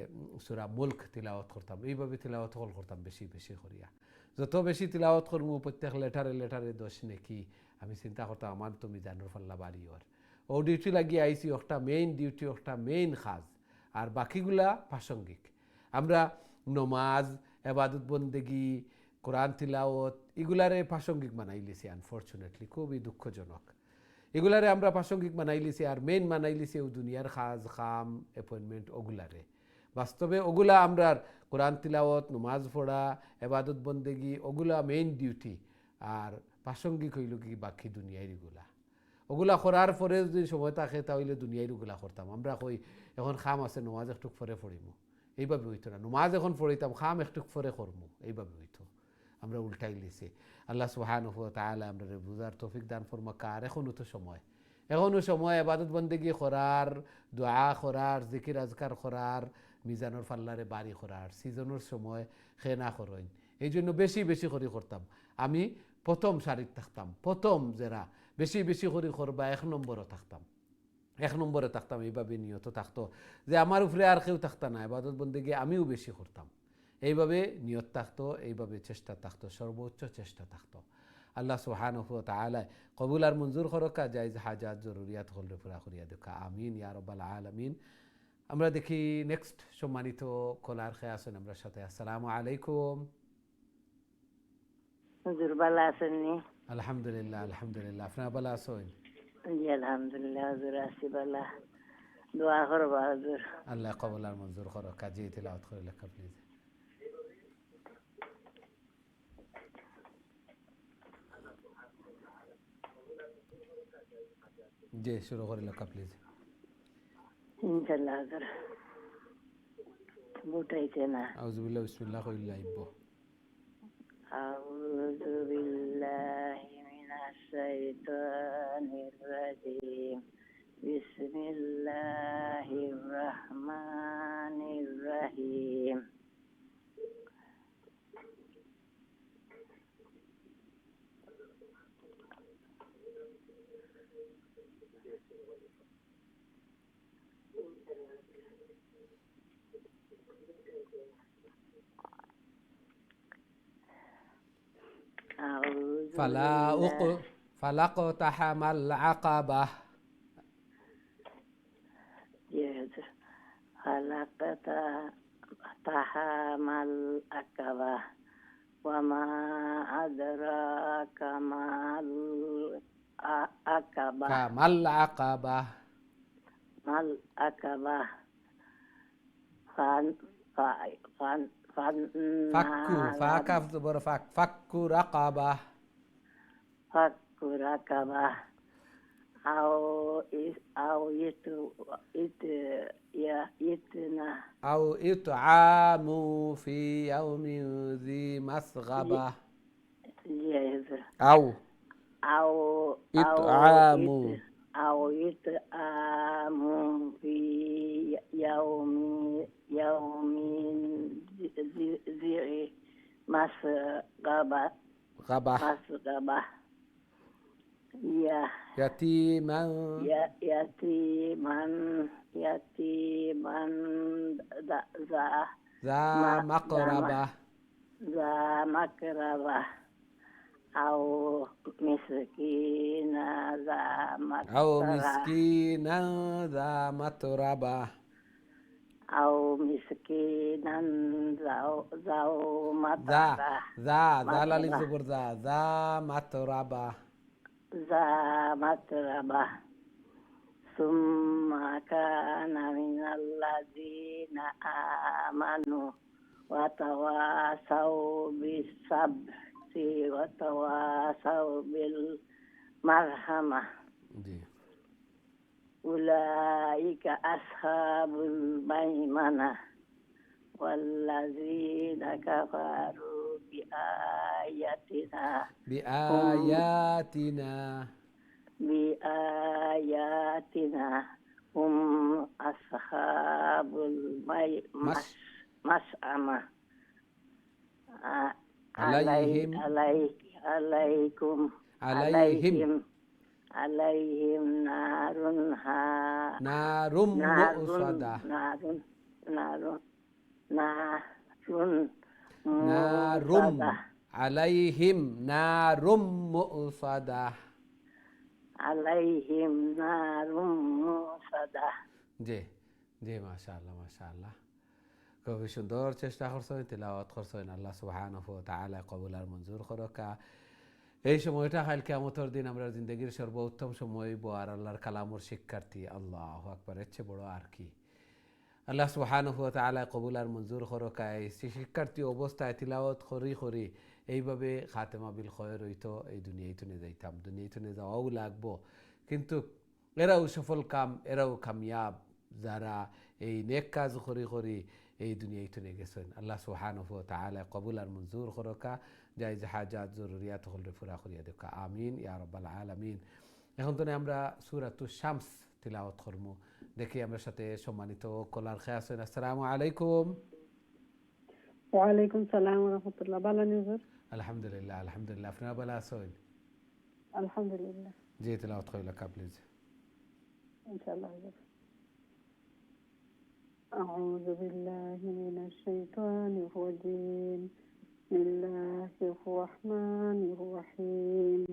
সূরা মুলক তিলাওয়াত করতাম। এইভাবে তিলাওয়াত করতাম বেশি বেশি করিয়া। যত বেশি তিলাওয়াত করবো প্রত্যেক লেটারে লেটারে 10 নেকি। আমি চিন্তা করতাম আমার তো মিজানুর পাল্লা বাড়ি ওর ও ডিউটি লাগিয়ে আইসি, একটা মেইন ডিউটি, একটা মেইন কাজ, আর বাকিগুলা প্রাসঙ্গিক। আমরা নমাজ, এবাদত বন্দেগি, কোরআন তিলাওয়াত এগুলারে প্রাসঙ্গিক বানাই লিছি। আনফর্চুনেটলি খুবই দুঃখজনক, এগুলারে আমরা প্রাসঙ্গিক বানাই লিছি, আর মেইন বানাই লিছি ও দুনিয়ার কাজ কাম অ্যাপয়েন্টমেন্ট ওগুলারে। বাস্তবে ওগুলা আমরা কোরআন তিলাওয়াত, নমাজ পড়া, এবাদত বন্দেগি ওগুলা মেইন ডিউটি, আর প্রাসঙ্গিক হইল কি বাকি দুনিয়ার এগুলা। ওগুলা করার পরে যদি সময় থাকে তাহলে দুনিয়ার ওগুলা করতাম। আমরা কই এখন খাম আছে, নমাজ একটু পরে পড়িমু, এইভাবে হইতো না। নমাজ এখন পড়িতাম, খাম একটু পরে করমু, এইভাবে হইতো। আমরা উল্টাই লিছি। আল্লাহ সুবহানাহু ওয়া তাআলা আমরা বুঝার তৌফিক দান ফরমাক। আর এখনো তো সময়, এখনো সময় ইবাদত বন্দেগি করার, দোয়া করার, জিকির আজকার করার, মিজানোর ফাল্লারে বাড়ি করার। সিজনের সময় খেনা করইন, এই জন্য বেশি বেশি করে করতাম। আমি প্রথম সারিত থাকতাম, প্রথম যারা বেশি বেশি করে করবা 1 নম্বরও থাকতাম, 1 নম্বরে থাকতাম। এইভাবে নিয়ত থাকতো যে আমার উপরে আর কেউ থাকতো না, ইবাদত বন্দেগি আমিও বেশি করতাম। এইভাবে নিয়ত থাকতো, এইভাবে চেষ্টা থাকতো, সর্বোচ্চ চেষ্টা থাকতো। আল্লাহ সুবহানাহু ওয়া তাআলা কবুল আর মঞ্জুর করুক, জায়েজ হাজাত জরুরিয়াত হল পুরা করিয়া দেখা। আমিন ইয়া রাব্বাল আলামিন। আমরা দেখি নেক্সট সম্মানিত কলার খেয়ে আছেন আমরা সাথে। আসসালামু আলাইকুম। হুজুর ভালো আছেননি? আলহামদুলিল্লাহ আলহামদুলিল্লাহ, আপনারা ভালো আছেন? জি আলহামদুলিল্লাহ হুজুর আছি ভালো। দোয়া করবা হুজুর। আল্লাহ কবুল আর মঞ্জুর করুক। কাজী তিলাওয়াত করে লেখা প্লিজ। জি শুরু করে লেখা প্লিজ। ইনশাআল্লাহ হুজুর। বুঝাইছে না। আউযুবিল্লাহি বিসমিল্লাহ কইলা আইবো। আউযু বিল্লাহি মিনাশ শাইতানির রাজিম। বিসমিল্লাহির রহমানির রহিম। ফালাকতাহামাল আকাবাহ। ফালাকতাহামাল আকাবাহ ওয়া মা আদরাকা মাল আকাবাহ। কামাল আকাবাহ। মাল আকাবাহ। ফান ফান ফান ফাক্কু, ফাকাফ বড় ফাক, ফাক্কু রাকাবাহ। ফাক্কু রাকাবাহ। আও ইতনা আও ইতআমু ফি ইয়াউমিন জি মাসগাবাহ। আও আও ইতআমু ফি ইয়াউমিন জি মাসগাবাহ। গাবাহ। মাসগাবাহ। ইয়াতীমান যা মাকরাবাহ। মাকরাবাহ। أو مسكين ذا আও متربة মিসকিনা দা মাতরাবা أو مسكينا ذو দা متربة দা জাল আলিফ متربة জবর দা দা মাতরাবা ذا متربة ثم كان من الذين آمنوا وتواصوا بالصبر وتواصوا بالمرحمة জি أولئك أصحاب الميمنة والذين كفروا بآياتنا বিআয়াতিনা هم أصحاب المشأمة عليهم عليكم عليهم عليهم নারুম মুসাদা نار নারুম موصدة আলাইহিম নারুম মুসাদা عليهم نار موصدة জি জি মাশাআল্লাহ মাশাআল্লাহ খুবই সুন্দর চেষ্টা করছেন তিলাওয়াত করছেন আল্লাহ সুবহানাহু ওয়া তাআলা কবুল আর মঞ্জুর করকা এই সময়টা কাল কিয়ামতের দিন আমরা জিন্দেগির সর্বোত্তম সময় আর আল্লাহর কালামর শিক্ষার্থী আল্লাহু আকবার এর চেয়ে বড় আর কি আল্লাহ সুবহানাহু ওয়া তাআলা কবুল আর মঞ্জুর করকা এই শিক্ষার্থী অবস্থায় তিলাওয়াত করি এইভাবে খাতেমা বিল খয়র হইতো এই দুনিয়াইতে যাইতাম দুনিয়াইতে যাওয়াও লাগবো কিন্তু এরাও সফল কাম এরাও কামিয়াব যারা এই নেক কাজ করি এই দুনিয়াইতে গেছেন আল্লাহ সুবহানাহু ওয়া তাআলা কবুল আর মঞ্জুর করকা জায়েজ হাজাত জরুরিয়াত হলরে পুরা করিয়া দেখা আমিন ইয়া রাব্বাল আলামিন এখন তো আমরা সূরাতুশ শামস তিলাওয়াত করব দেখি আমরা সাথে সম্মানিত কলার খেয়ে আছেন আসসালামু আলাইকুম ওয়ালাইকুম সালাম ওয়া রাহমাতুল্লাহ ভালো নিউজ আলহামদুলিল্লাহ আলহামদুলিল্লাহ আপনারা ভালো আছেন আলহামদুলিল্লাহ জি তিলাওয়াত কইলা প্লিজ ইনশাআল্লাহ أعوذ بالله من الشيطان الرجيم بسم الله الرحمن الرحيم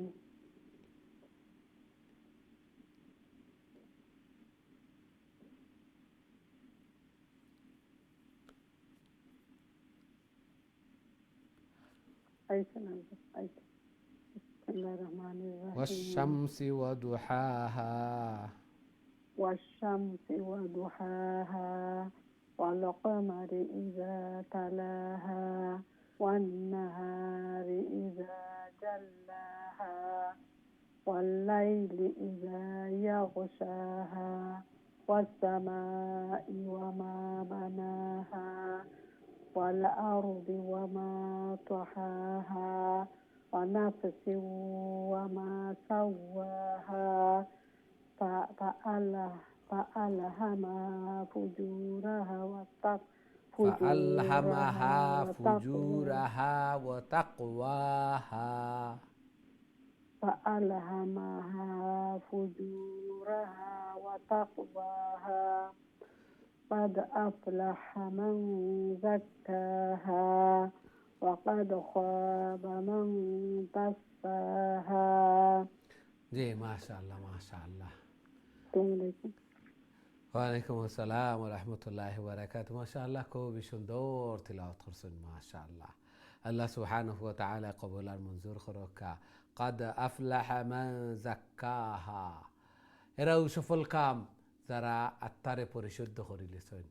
بسم الله الرحمن الرحيم والشمس وضحاها والشمس وضحاها والقمر إذا تلاها والنهار إذا جلاها والليل إذا يغشاها والسماء وما بناها والأرض وما طحاها ونفس وما سواها فألهمها فجورها فألهمها فجورها وتقواها فألهمها فجورها وتقواها قد أفلح من زكاها وقد خاب من دساها জি মাশাআল্লাহ মাশাআল্লাহ السلام عليكم ওয়ালাইকুম আসসালাম ওয়া রাহমাতুল্লাহি ওয়া বারাকাতুহু মাশাআল্লাহ খুবই সুন্দর তিলাওয়াত করছেন মাশাআল্লাহ আল্লাহ সুবহানাহু ওয়া তাআলা কবুল আর মঞ্জুর করকা قد أفلح من زكاها এরাও সফল কাম যারা আত্মারে পরিশুদ্ধ করে লিছেন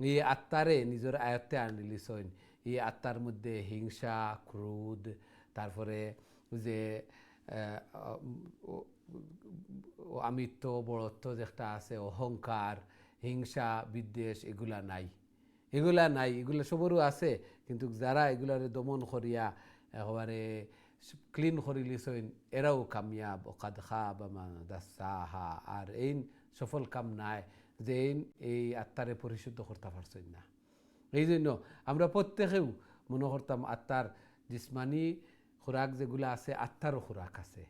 এই আত্মারে নিজের আয়ত্তে আনি লিছেন এই আত্মার মধ্যে হিংসা ক্রোধ তারপরে যে আমিত্ব বড়ত্ব যেটা আছে অহংকার হিংসা বিদ্বেষ এগুলা নাই এগুলা সবরও আছে কিন্তু যারা এগুলারে দমন করিয়া একেবারে ক্লিন করি লিছেন এরাও কামিয়াব ওকাদ খাবা মান দাসাহা আর এই সফল কাম নাই যে এই আত্মারে পরিশুদ্ধ করতে পারছেন না এই জন্য আমরা প্রত্যেকেও মনে করতাম আত্মার জিসমানি খোরাক যেগুলো আছে আত্মারও খোরাক আছে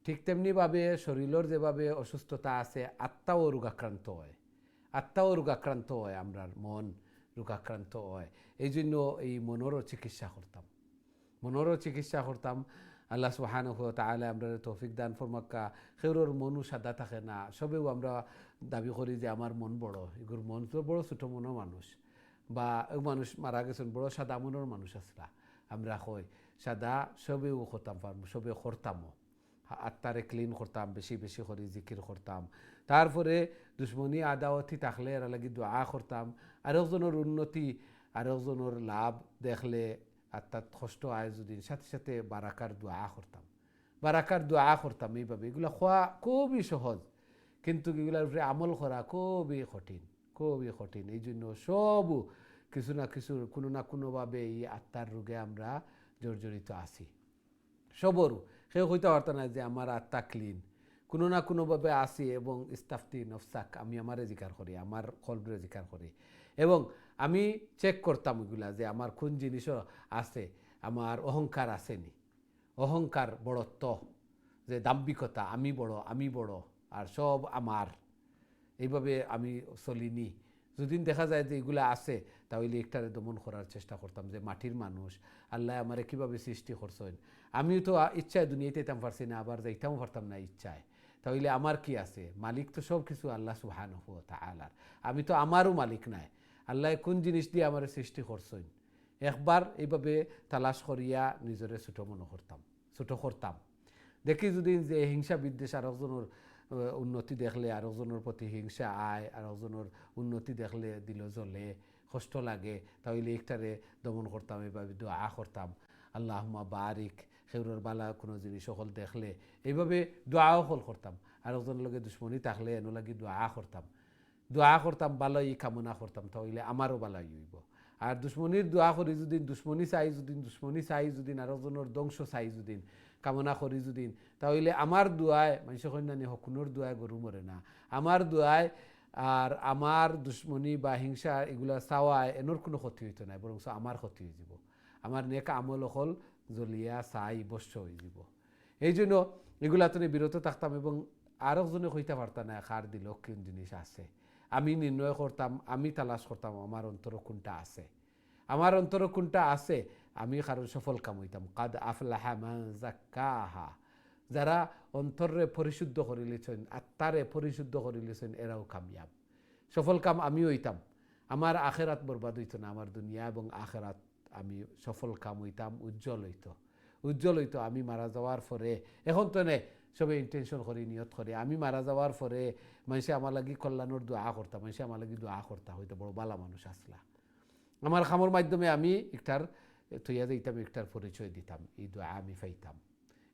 ঠিক তেমনিভাবে শরীরের যেভাবে অসুস্থতা আছে আত্মাও রোগাক্রান্ত হয় আমরার মন রোগাক্রান্ত হয় এই জন্য এই মনেরও চিকিৎসা করতাম মনেরও চিকিৎসা করতাম। আল্লাহ সুবহানাহু ওয়া তাআলা আমরা তৌফিক দান ফরমাক্কা। খেউরোর মনও সাদা থাকে না, সবেও আমরা দাবি করি যে আমার মন বড়, এগুর মন তো বড় ছোট মনও মানুষ, বা মানুষ মারা গেছেন বড় সাদা মনের মানুষ আসলা আমরা কই সাদা সবেও করতাম পারবো, সবে করতামও, আত্মারে ক্লিন করতাম, বেশি বেশি করে জিকির করতাম। তারপরে দুশ্মনী আদাওয়াতি থাকলে এরা লাগি দোয়া করতাম। আরেকজনের উন্নতি, আরেকজনের লাভ দেখলে অর্থাৎ কষ্ট আয় যদি সাথে সাথে বারাকার দোয়া করতাম, বারাকার দোয়া করতাম। এইভাবে এগুলো খোয়া খুবই সহজ, কিন্তু এগুলোর উপরে আমল করা খুবই কঠিন, খুবই কঠিন। এই জন্য সব কিছু না কিছু কোনো না কোনোভাবে এই আত্মার রোগে আমরা জর্জরিত আছি সবরও। কেউ হইতে পারত না যে আমার আত্মা ক্লিন, কোনো না কোনোভাবে আসি। এবং ইস্তাফতি নফসাক, আমি আমারে জিকার করি, আমার কলবরে জিকার করি, এবং আমি চেক করতাম এগুলা যে আমার কোন জিনিসও আছে, আমার অহংকার আসেনি, অহংকার বড়ত্ব, যে দাম্ভিকতা, আমি বড় আমি বড় আর সব আমার, এইভাবে আমি চলিনি। যদি দেখা যায় যে এগুলা আছে, তাহলে একটারে দমন করার চেষ্টা করতাম যে মাটির মানুষ, আল্লাহ আমারে কীভাবে সৃষ্টি করছেন, আমিও তো ইচ্ছায় দুনিয়াতে যেতাম পারছি না, আবার যাইতামও পারতাম না ইচ্ছায়, তাহলে আমার কি আছে? মালিক তো সব কিছু আল্লাহ সুবহানাহু ওয়া তাআলার, আমি তো আমারও মালিক নাই। আল্লাহ কোন জিনিস দিয়ে আমার সৃষ্টি করছেন, একবার এইভাবে তালাশ করিয়া নিজরে ছোটো মনে করতাম, ছোটো করতাম। দেখি যদি যে হিংসা বিদ্বেষ, আরেকজনের উন্নতি দেখলে আরেকজনের প্রতি হিংসা আয়, আরেকজনের উন্নতি দেখলে দিল জ্বলে, কষ্ট লাগে, তাহলে একটারে দমন করতাম, এইভাবে দোয়া করতাম, আল্লাহুম্মা বারিক। সেগুলোর বালা কোনো জিনিস সকল দেখলে এইভাবে দোয়াও হল করতাম। আরেকজনের লগে দুশ্মনী থাকলে এনো লাগি দোয়া করতাম, দোয়া করতাম, বালাই কামনা করতাম, তাহলে আমারও বালাই হইব। আর দুশ্মনীর দোয়া করি যদি, দুশ্মনী চাই যদি, দুশ্মনী চাই যদি, আরেকজনের ধ্বংস চাই যদি, কামনা করি যদি, তাহলে আমার দোয়ায়, মানুষ কন্যানি হকুনোর দোয়ায় গরু মরে না, আমার দোয়ায় আর আমার দুশ্মনী বা হিংসা এগুলা চাওয়ায় এনোর কোনো ক্ষতি হইতো না, বরং আমার ক্ষতি হয়ে যাব, আমার নেক আমল হল জ্বলিয়া চাই বস্য হয়ে যাব। এই জন্য এগুলা তুমি বিরত থাকতাম, এবং আরেকজনে কইতে পারতাম না কার দিল কোন জিনিস আছে। আমি নির্ণয় করতাম, আমি তালাশ করতাম আমার অন্তর কোনটা আছে, আমার অন্তর কোনটা আছে, আমি কারণ সফল কাম হইতাম। কাদ আফলাহা মান যাক্কাহা, যারা অন্তরে পরিশুদ্ধ করে লিছেন, আত্মারে পরিশুদ্ধ করে লিছেন, এরাও কামিয়াব, সফল কাম আমি হইতাম। আমার আখেরাত বরবাদ হইতো না, আমার দুনিয়া এবং আখেরাত আমি সফল কাম হইতাম, উজ্জ্বল হইতো, উজ্জ্বল হইতো। আমি মারা যাওয়ার পরে, এখন তো নে সবে ইন্টেনশন করি, নিয়ত করি, আমি মারা যাওয়ার পরে মানুষে আমার লাগি কল্যাণর দোয়া করতাম, মানুষে আমার লাগি দোয়া করতা, হয়তো বড় বালা মানুষ আসলা। আমার খামর মাধ্যমে আমি একটার তৈয়া দিতাম, একটার পরিচয় দিতাম, এই দোয়া আমি পাইতাম।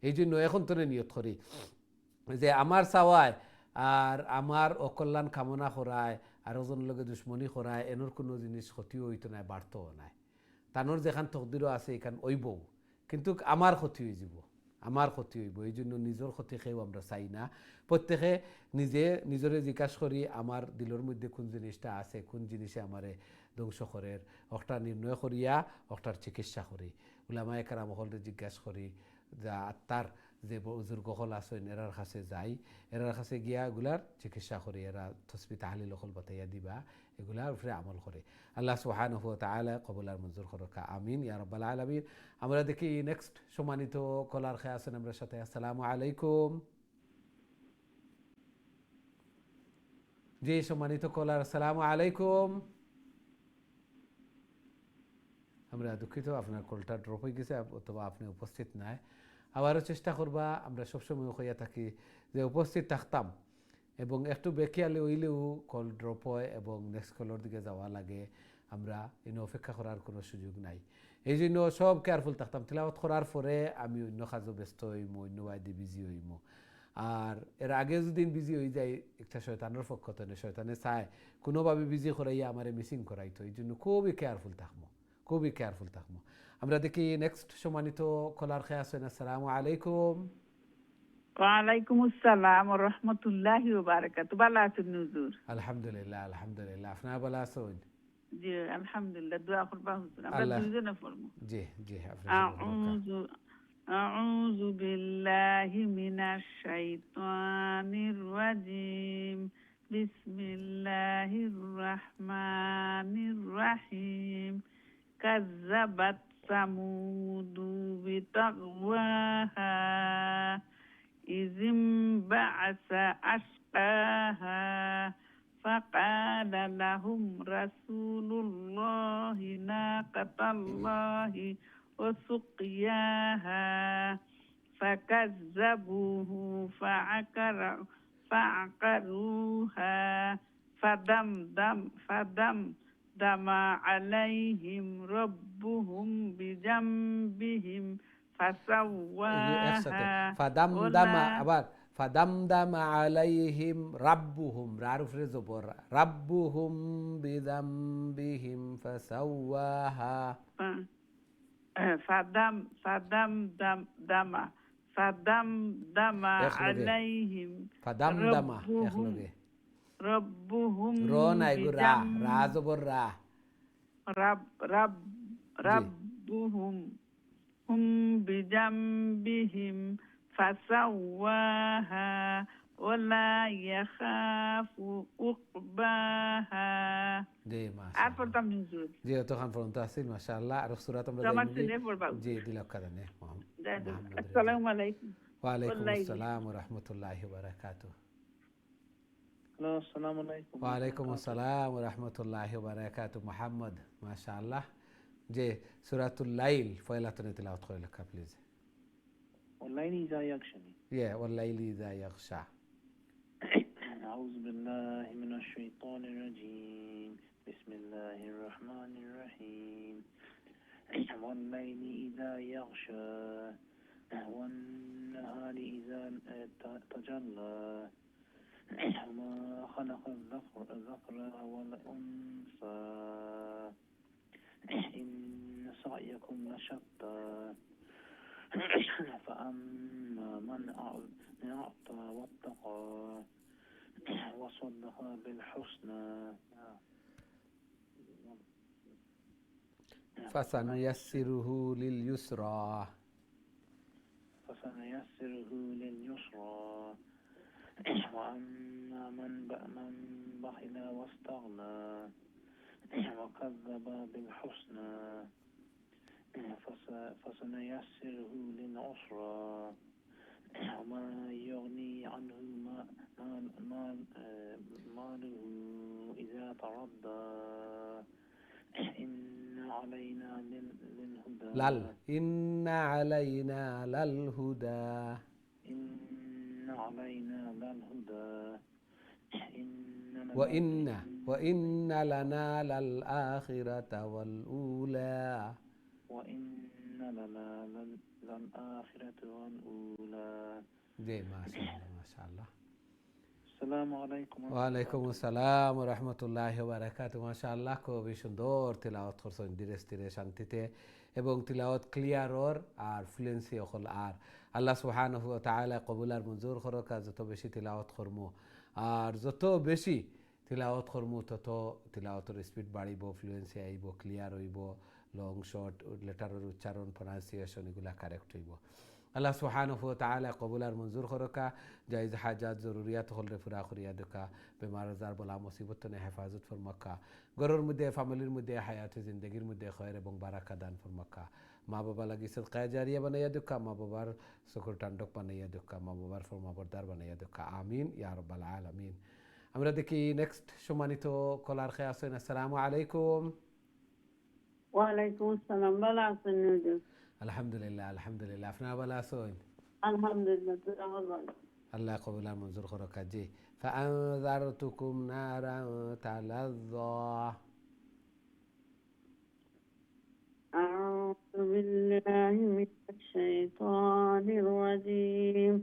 এই জন্য এখন তো নিয়ত করি যে আমার চাওয়ায় আর আমার অকল্যাণ কামনা করায়, আর ওজনের লগে দুশ্মনী করায়, এনোর কোনো জিনিস ক্ষতিও হইতো না, বাড়তেও নাই। তানোর যেখান তকদিরও আছে এখান ওইবও, কিন্তু আমার ক্ষতি হয়ে যাব, আমার ক্ষতি হইব। এই জন্য নিজের ক্ষতি খেয়েও আমরা চাই না। প্রত্যেকে নিজে নিজরে জিজ্ঞাসা করি আমার দিলের মধ্যে কোন জিনিসটা আছে, কোন জিনিসে আমারে ধ্বংস করে, একটা নির্ণয় করিয়া একটার চিকিৎসা করি। উলামায়ে কেরাম হলরে জিজ্ঞাসা করি, যা আত্মার যে বুজুর্গ হল আছেন এরার কাছে যাই, এরার কাছে গিয়া এগুলার চিকিৎসা করি, এরা তসবি তাহলিল হল বাতাইয়া দিবা, এগুলার উপরে আমল করে। আল্লাহ সুবহানাহু ওয়া তাআলা কবুল আর মঞ্জুর করুক, আমিন ইয়া রাব্বাল আলামিন। আমরা দেখি নেক্সট সম্মানিত কলার খেয়ে আছেন আমরা সাথে। আসসালামু আলাইকুম। জি সম্মানিত কলার, আসসালামু আলাইকুম। আমরা দুঃখিত, আপনার কলটা ড্রপ হয়ে গেছে অথবা আপনি উপস্থিত নাই। আবারও চেষ্টা করবা, আমরা সবসময় হইয়া থাকি যে উপস্থিত থাকতাম, এবং একটু বেকিয়ালে হইলেও কল ড্রপ হয় এবং নেক্সট কলের দিকে যাওয়া লাগে, আমরা এনে অপেক্ষা করার কোনো সুযোগ নাই। এই জন্য সব কেয়ারফুল থাকতাম। তিলাওয়াত করার পরে আমি অন্য কাজও ব্যস্ত হইমু, অন্য বাইদি বিজি হইমু। আর এর আগে যদি বিজি হয়ে যায়, একটা শয়তানের পক্ষ থেকে শয়তানে চায় কোনোভাবে বিজি করাইয়া আমারে মিসিং করাইতো। এই জন্য খুবই কেয়ারফুল থাকবো, খুবই কেয়ারফুল থাকবো। আমরা দেখি নেক্সট সম্মানিত কলার খেয়ে আছেন। আসসালামু আলাইকুম। ওয়ালাইকুম আসসালাম ওয়া রাহমাতুল্লাহি ওয়া বারাকাতুহু। ভালো আছেন হুজুর? আলহামদুলিল্লাহ, আলহামদুলিল্লাহ। আপনারা ভালো আছেন? জি আলহামদুলিল্লাহ। দোয়া করবা হুজুর, আমরা আল্লাহ, দুইজনে পড়ব। জি জি, আপনি আউযু আউযু বিল্লাহি মিনাশ শাইতানির রাজিম। বিসমিল্লাহির রাহমানির রাহিম। কাযযাবাত ثمود بطغواها إذ انبعث أشقاها فقال لهم رسول الله ناقة الله وسقياها فكذبوه فعقروها فدمدم عليهم ربهم بذنبهم একসাথে فسواها ফাদামদামা আবার ফাদামদামা আলাইহিম রাব্বুহুম রার উপরে জবর রাব্বুহুম বিযামবিহিম ফাসাওয়াহা فدمدم عليهم ফাদামদামা একলগে ربهم র নাই গো রা রা জবর রা ربهم هم بذنبهم فسواها ولا يخاف عقباها জি আর মাশাআল্লাহ পড়তাম হুজুর জি অতখান পর্যন্ত আসিল মাশাআল্লাহ আর সূরা তোমরা জমা জানি ছিলে পড়বাও জি দিলাক কারণে আসসালামু আলাইকুম ওয়া আলাইকুম আসসালাম ওয়া রাহমাতুল্লাহি ওয়া বারাকাতুহু হ্যালো আসসালামু আলাইকুম ওয়ালাইকুম আসসালাম ওয়া রাহমাতুল্লাহি ওয়া বারাকাতুহু মুহাম্মদ মাশাআল্লাহ যে সূরাতুল লাইল ফয়লাতুন তিলাওয়াত করে লেখা প্লিজ والليل إذا يغشى ইয়া ওয়াল লাইলি ইযা ইয়াগশা أعوذ بالله من الشيطان الرجيم بسم الله الرحمن الرحيم والليل إذا يغشى والنهار إذا تجلى وما خلق الذكر والأنثى إن سعيكم لشتى فأما من أعطى واتقى وصدق بالحسنى ফাসানুয়াসসিরুহু লিল ইউসরা فسنيسره لليسرى وأما من بخل واستغنى وكذب بالحسنى فسنيسره للعسرى وما يغني عنه ماله إذا تردى إن علينا للهدى লাল ইন্না আলাইনা লাল হুদা إن علينا للهدى وإن لنا للآخرة والأولى وإن لنا للآخرة والأولى জি মাশাআল্লাহ মাশাআল্লাহ السلام عليكم ওয়ালাইকুম আসসালাম ওয়া রাহমাতুল্লাহি ওয়া বারাকাতুহু মাশাআল্লাহ খুবই সুন্দর তিলাওয়াত করছেন ধীরে ধীরে শান্তিতে এবং তিলাওয়াত ক্লিয়ার আর ফ্লুয়েন্সি হল আর আল্লাহ সুবহানাহু ওয়া তাআলা কবুল আর মঞ্জুর করুক যত বেশি তিলাওয়াত করমু আর যত বেশি তিলাওয়াত করমু তত তিলাওয়াতের স্পিড বাড়িব ফ্লুয়েন্সি আইব ক্লিয়ার হইব লং শর্ট লেটারের উচ্চারণ প্রনাউন্সিয়েশন এগুলা কারেক্ট হইব আল্লাহ সুবহানাহু ওয়া তাআলা কবুল আর মঞ্জুর করুকা জায়েজ হাজাত জরুরিয়াত হলরে পুরা করিয়া দেখা বেমার আজার বলা মুসিবত নে হেফাজত ফরমাক্কা ঘরের মধ্যে ফ্যামিলির মধ্যে হায়াতে জিন্দেগির মধ্যে খয়র এবং বারাকা দান ফরমাক্কা মা বাবা লাগি সদকা জারিয়া বানাইয়া দেখা মা বাবার শুকর টান্ডক বানাইয়া দেখা মা বাবার ফরমাবরদার বানাইয়া দেখা আমিন ইয়া রাব্বাল আলামিন আমরা দেখি নেক্সট সম্মানিত কলার খেয়ে আসেন আসসালামু আলাইকুম ওয়ালাইকুম আসসালাম, ভালো আছেন হুজুর? আলহামদুলিল্লাহ আলহামদুলিল্লাহ আপনারা ভালো আছেন? আলহামদুলিল্লাহ। আল্লাহ কবুল আর মঞ্জুর করুক জি فأنذرتكم نارا تلظى أعوذ بالله من الشيطان الرجيم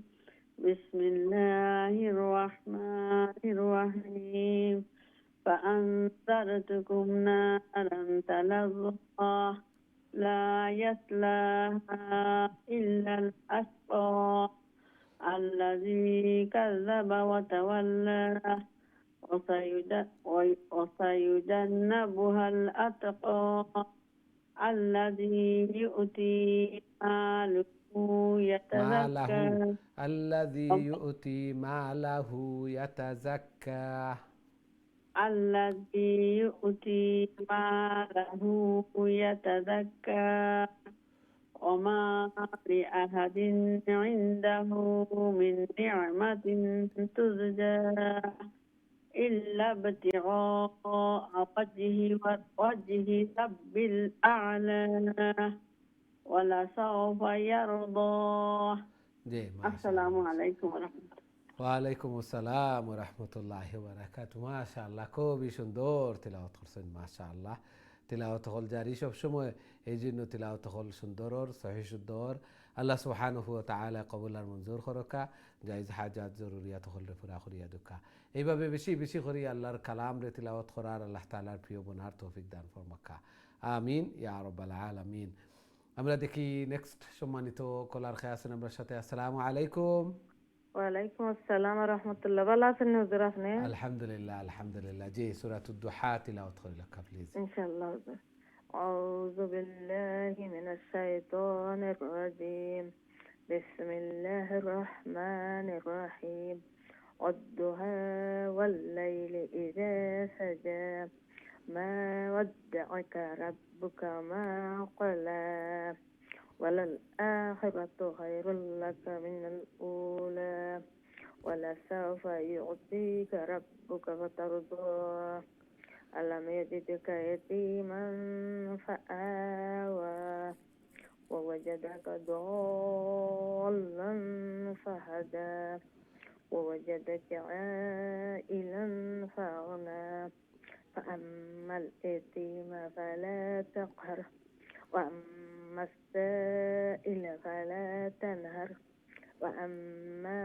بسم الله الرحمن الرحيم فأنذرتكم نارا تلظى لا يصلاها إلا الأشقى الذي كذب وتولى وسيجنبها الأتقى الذي يؤتي ماله يتزكى الذي يؤتي ماله يتزكى الذي يؤتي ماله يتزكى وما لأحد عنده من نعمة تزجى إلا ابتغاء وجه رب الأعلى ولسوف يرضى জি মাশাআল্লাহ। السلام عليكم ورحمة الله ওয়ালাইকুম আসসালাম ওয়া রাহমাতুল্লাহি ওয়া বারাকাতুহু। মাশাআল্লাহ, খুবই সুন্দর তিলাওয়াত করছেন। মাশাআল্লাহ, তিলাওয়াত হল জারি সব সময়, এই জন্য তিলাওয়াত হল সুন্দর সহি শুদ্ধ। আল্লাহ সুবহানাহু ওয়া তাআলা কবুল আর মঞ্জুর করকা, জায়েজ হাজাত জরুরিয়াত হল রে পুরা করিয়া দুকা। এইভাবে বেশি বেশি করে আল্লাহর কালাম রে তিলাওয়াত করার আল্লাহ তাআলার প্রিয় বনার তৌফিক দান ফরমাকা। আমিন ইয়া রাব্বাল আলামিন। আমরা দেখি নেক্সট সম্মানিত কলার খেয়ে আছেন আমার সাথে। আসসালামু আলাইকুম। ওয়ালাইকুম আসসালাম ওয়া রাহমাতুল্লাহ। ভালো আছেন হুজুর আপনি? আলহামদুলিল্লাহ আলহামদুলিল্লাহ। জি সূরাতুদ দুহা তিলাওয়াত করে লেখা প্লিজ। ইনশাআল্লাহ হুজুর। আউযু বিল্লাহি মিনাশ শাইতানির রাজীম। বিসমিল্লাহির রহমানির রহিম। والضحى والليل إذا سجى ما ودعك ربك ما قلى وللآخرة خير لك من الأولى ولسوف يعطيك ربك فترضى ألم يجدك يتيما فآوى ووجدك ضالا فهدى ووجدك عائلا فأغنى فأما اليتيم فلا تقهر وأما السائل فلا تنهر وأما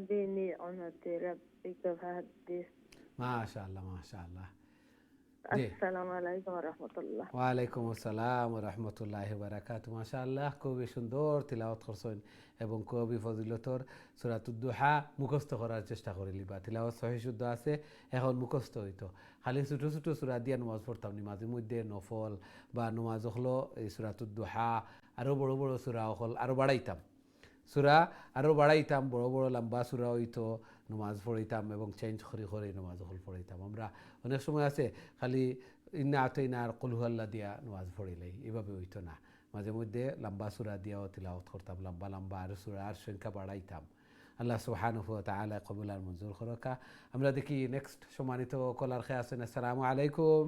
بنعمة ربك فحدث মাশাআল্লাহ মাশাআল্লাহ। আসসালামু আলাইকুম ওয়া রাহমাতুল্লাহ। ওয়ালাইকুম আসসালাম ওয়া রাহমাতুল্লাহি ওয়া বারাকাতুহু। মাশাআল্লাহ, খুবই সুন্দর তিলাওয়াত করছেন এবং খুবই ফজিলতর। সূরাতুদ দুহা মুখস্থ করার চেষ্টা করিলি বা তিলাওয়াত সহি শুদ্ধ আছে, এখন মুখস্থ হইতো। খালি ছোট ছোট সূরা দিয়া নামাজ পড়তাম নি, মাঝে মধ্যে নফল বা নামাজ হলো এই সূরাতুদ দুহা আরো বড় বড় সূরা হল আরো বাড়াইতাম, সূরা আরো বাড়াইতাম, বড় বড় লম্বা সূরা হইতো, নামাজ পড়িতাম এবং চেঞ্জ করে করে নামাজ হল পড়িতাম। আমরা অনেক সময় আছে খালি ইন্না আতাইনা আর কুল হুয়াল্লাহ দিয়া নামাজ পড়িলেই, এভাবে হইতো না। মাঝে মধ্যে লম্বা সূরা দিয়াও তিলাওয়াত করতাম, লম্বা লম্বা আর সূরার সংখ্যা বাড়াইতাম। আল্লাহ সুবহানাহু ওয়া তাআলা কবুল আর মঞ্জুর করকা। আমরা দেখি নেক্সট সম্মানিত কলার খেয়ে আছেন। আসসালামু আলাইকুম।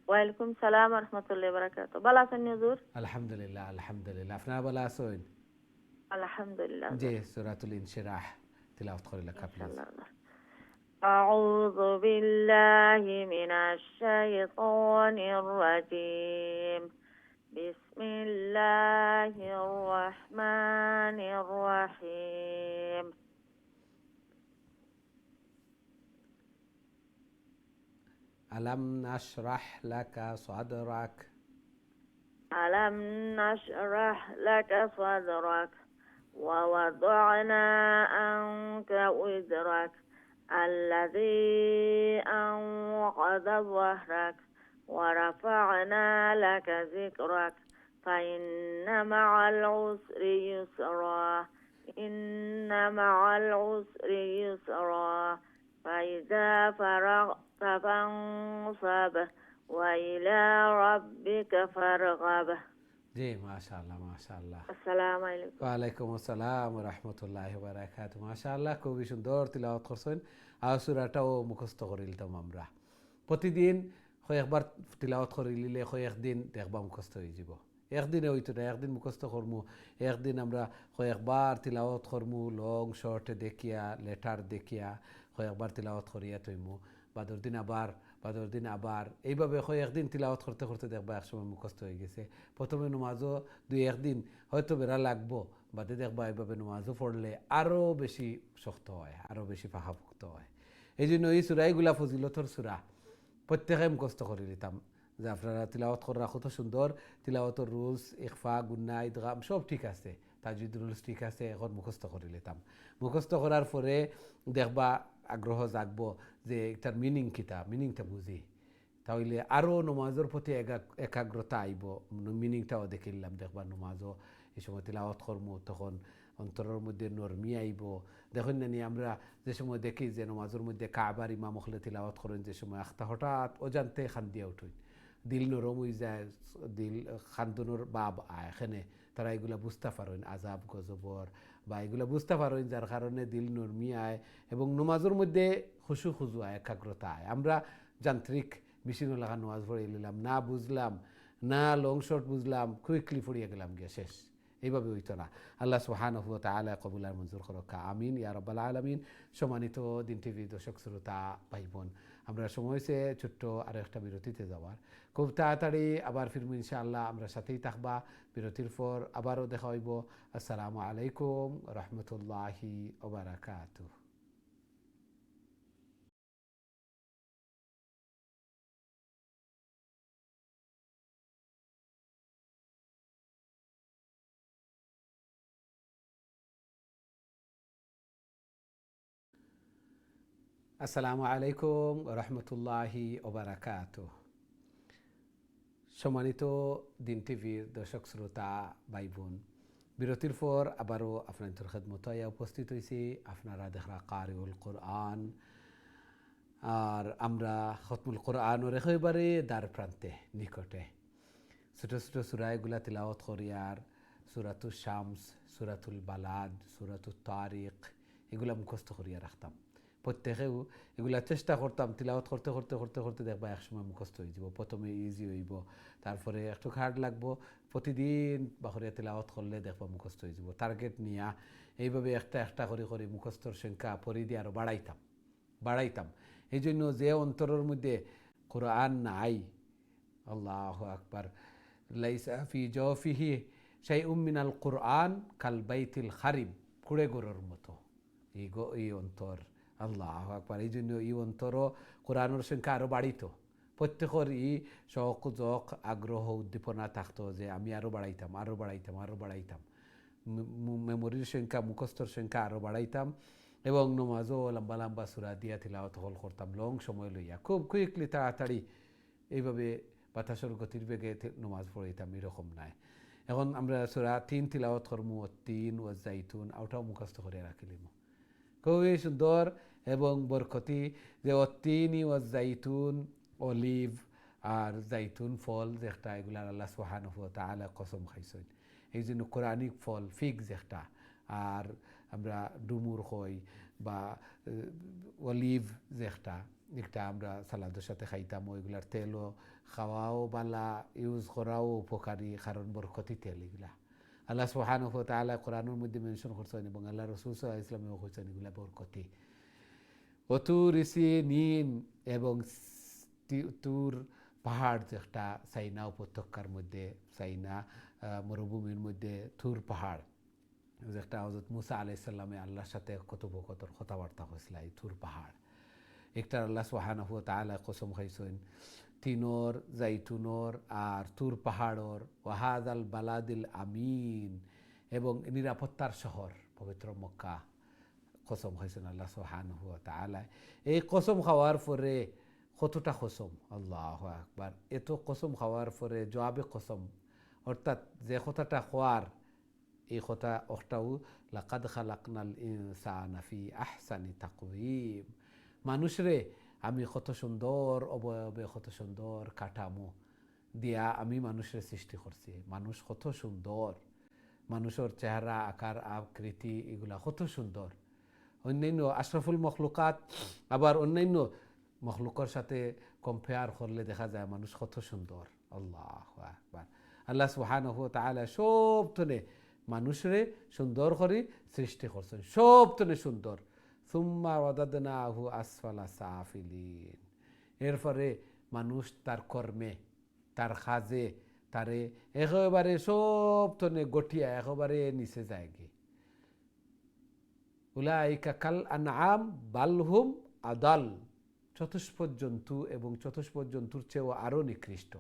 ওয়ালাইকুম সালাম ওয়া রাহমাতুল্লাহি ওয়া বারাকাতুহু। ভালো আছেন হুজুর? আলহামদুলিল্লাহ আলহামদুলিল্লাহ। আপনারা ভালো আছেন? আলহামদুলিল্লাহ। জি সূরাতুল ইনশিরাহ তিলাওয়াত করে লেখা প্লিজ। أعوذ بالله من الشيطان الرجيم. بسم الله الرحمن الرحيم. ألم نشرح لك صدرك ألم نشرح لك صدرك ووضعنا عنك وزرك الذي أنقض ظهرك ورفعنا لك ذكرك فإن مع العسر يسرا إن مع العسر يسرا فإذا فرغت فانصب وإلى ربك فارغب. জি মাশাআল্লাহ মাশাআল্লাহ। আসসালামু আলাইকুম। ওয়ালাইকুম আসসালাম ওয়া রাহমাতুল্লাহি ওয়া বারাকাতুহু। মাশাআল্লাহ, খুবই সুন্দর তিলাওয়াত করছেন। আর সূরাটাও মুখস্থ করিলতাম আমরা। প্রতিদিন কয়েকবার তিলাওয়াত করিলে কয়েকদিন দেখবা মুখস্থ হয়ে যাব। একদিনে হইতো না, একদিন মুখস্থ করমু, একদিন আমরা কয়েকবার তিলাওয়াত করমু, লং শর্ট দেখিয়া লেটার দেখিয়া কয়েকবার তিলাওয়াত করিয়া তৈমু, বাদর দিন আবার এইভাবে কয়েকদিন তিলাওয়াত করতে করতে দেখবা একসময় মুখস্থ হয়ে গেছে। প্রথমে নমাজও দুই একদিন হয়তো বেড়া লাগবো, বাদে দেখবা এইভাবে নমাজও পড়লে আরও বেশি শক্ত হয়, আরও বেশি পাকাপোক্ত হয়। এই জন্য এই সূরাগুলা ফজিলতর সূরা, প্রত্যেকে মুখস্থ করে নিতাম। যে আপনারা তিলাওয়াত করা কত সুন্দর, তিলাওয়াতের রুলস ইখফা গুন্না ইদগাম সব ঠিক আছে, তাজউদ রুলস ঠিক আছে, এখন মুখস্থ করে নিতাম। মুখস্থ করার পরে দেখবা আগ্রহ জাগবো যে এটার মিনিংটা বুঝি, তাহলে আরও নমাজের প্রতি একাগ্রতা আইব, মিনিংটাও দেখিলাম, দেখবা নমাজও এই সময় তিলাওয়াত করবো তখন অন্তরের মধ্যে নরমি আইব। দেখুন না নি আমরা যে সময় দেখি যে নমাজের মধ্যে কাবার ইমাম হলে তিলাওয়াত করেন, যে সময় আখতা হঠাৎ অজান্তে খান্দিয়া উঠুন, দিল নরম হয়ে যায়, দিল খান্দুনোর বাব আয় এখানে, তারা এগুলা বুঝতে পারেন আজাব গজবর বা এগুলা বুঝতে পারেন, যার কারণে দিল নরমি আয় এবং নমাজের মধ্যে খুশু খুজু আয়, একাগ্রতা আয়। আমরা যান্ত্রিক মেশিন লাগা নমাজ পড়ে নিলাম, না বুঝলাম, না লং শর্ট বুঝলাম, কুইকলি পড়িয়ে গেলাম গিয়ে শেষ। এইভাবে হইতো না। আল্লাহ সুবহানাহু ওয়া তাআলা কবুল আর মঞ্জুর করুক, আমিন ইয়া রাব্বাল আলামিন। সম্মানিত দিন টিভি দর্শক শ্রোতা ভাই বোন, আমরা সময় হয়েছে ছোট্ট আরও একটা বিরতিতে যাওয়ার। খুব তাড়াতাড়ি আবার ফিরবো ইনশাআল্লাহ, আমরা সাথেই থাকবা। বিরতির পর আবারও দেখা হইব। আসসালামু আলাইকুম রহমতুল্লাহি ওয়া বারাকাতুহু। আসসালামু আলাইকুম রহমতুল্লাহি ওয়া বারাকাতুহু। সম্মানিত দিন টিভির দর্শক শ্রোতা ভাই বোন, বিরতির পর আবারও আপনাদের খেদমতে উপস্থিত হয়েছি। আপনারা দেখরা কারিউল কোরআন, আর আমরা খতমুল কোরআনের একেবারে দ্বার প্রান্তে নিকটে ছোটো ছোটো সুরাগুলা তিলাওয়াত করি। আর সুরাতুল শামস, সুরাতুল বালাদ, সুরাতুল তারিক এগুলা মুখস্থ করিয়া রাখতাম। প্রত্যেকেও এগুলা চেষ্টা করতাম তিলাওয়াত করতে করতে করতে করতে দেখবা একসময় মুখস্থ হয়ে যাব। প্রথমে ইজি হইব, তারপরে একটু হার্ড লাগবো, প্রতিদিন বাহরিয়া তিলাওয়াত করলে দেখবা মুখস্থ হয়ে যাব। টার্গেট নিয়া এইভাবে একটা একটা করে করে মুখস্থর সংখ্যা পরিধি আরও বাড়াইতাম। এই জন্য যে অন্তরের মধ্যে কোরআন নাই, আল্লাহু আকবার, লাইসা ফি জাওফিহি শাইউম মিনাল কোরআন কাল বাইতিল খারিব, কুড়ে গরুর মতো এই অন্তর। আল্লাহু আকবার। এই জন্য এই অন্তরও কোরআনের সংখ্যা আরও বাড়িত। প্রত্যেকের শখ জখ আগ্রহ উদ্দীপনা থাকতো যে আমি আরও বাড়াইতাম। মেমোরির সংখ্যা, মুখস্থর সংখ্যা আরও বাড়াইতাম এবং নমাজও লম্বা লম্বা সুরা দিয়া তিলাওয়াত করতাম লং সময় লইয়া, খুব কুইকলি তাড়াতাড়ি এইভাবে বাতাসর গতির বেগে নমাজ পড়াইতাম, এরকম নাই। এখন আমরা সুরা 3 তিলাওয়াত করমু, 3 ও জাইতুন, ওটাও মুখস্থ করে রাখিলিম। খুবই সুন্দর এবং বরকতি যে 3 ও জাইতুন, অলিভ আর জাইতুন ফল যেটা, এগুলার আল্লাহ সুবহানাহু ওয়া তাআলা কসম খাইছেন। এই জন্য কোরআনিক ফল ফিগ যেটা, আর আমরা ডুমুর হই বা অলিভ যেটা, একটা আমরা সালাদের সাথে খাইতাম, ওইগুলার তেলও খাওয়াও বালা, ইউজ করাও উপকারী, কারণ বরকতি তেল এগুলা। আল্লাহ সুবহানাহু ওয়া তাআলা কোরআনের মধ্যে মেনশন করছেন এবং আল্লাহ রাসূল সাল্লাল্লাহু আলাইহি ওয়াসাল্লামও কইছেন এগুলা বরকতি। তুর সিনিন এবং তুর পাহাড় যেটা সাইনা উপত্যকার মধ্যে, সাইনা মরুভূমির মধ্যে তুর পাহাড় যেটা হযরত মুসা আলাইহিস সালামে আল্লাহর সাথে কথোপকথন কথাবার্তা হয়েছিল, এই তুর পাহাড় একটা আল্লাহ সুবহানাহু ওয়া তাআলা কসম খাইছেন তিনর, জাইতুনর আর তুর পাহাড়র, ওয়াহাদাল বালাদিল আমিন এবং নিরাপত্তার শহর পবিত্র মক্কা কসম খাইছেন আল্লাহ সুবহানাহু ওয়া তাআলা। এই কসম খাওয়ার পরে কতটা কসম, আল্লাহু আকবার, এত কসম খাওয়ার পরে জবাবে কসম, অর্থাৎ যে কথাটা খোয়ার এই কথা একটাও, লাকাদ খালাকনাল ইনসানা ফি আহসানি তাকওয়িম, মানুষরে আমি কত সুন্দর অবয়বে, কত সুন্দর কাঠামো দিয়া আমি মানুষের সৃষ্টি করছি। মানুষ কত সুন্দর, মানুষের চেহারা আকার আকৃতি এগুলা কত সুন্দর। অন্যান্য আশরাফুল মখলুকাত, আবার অন্যান্য মখলুকের সাথে কম্পেয়ার করলে দেখা যায় মানুষ কত সুন্দর। আল্লাহু আকবার। আল্লাহ সুবহানাহু ওয়া তাআলা সব তনে মানুষরে সুন্দর করে সৃষ্টি করছেন, সব তনে সুন্দর। সুম্মা ওয়াদাদনাহু আসফালা সাফিলিন, এরপরে মানুষ তার কর্মে, তার কাজে তারে একেবারে সব তনে গটিয়া একেবারে নিচে যায় গে। উলাইকা কাল আনআম বালহুম আদাল, চতুষ্পদ জন্তু এবং চতুষ্পদ জন্তুর চেয়েও আরও নিকৃষ্ট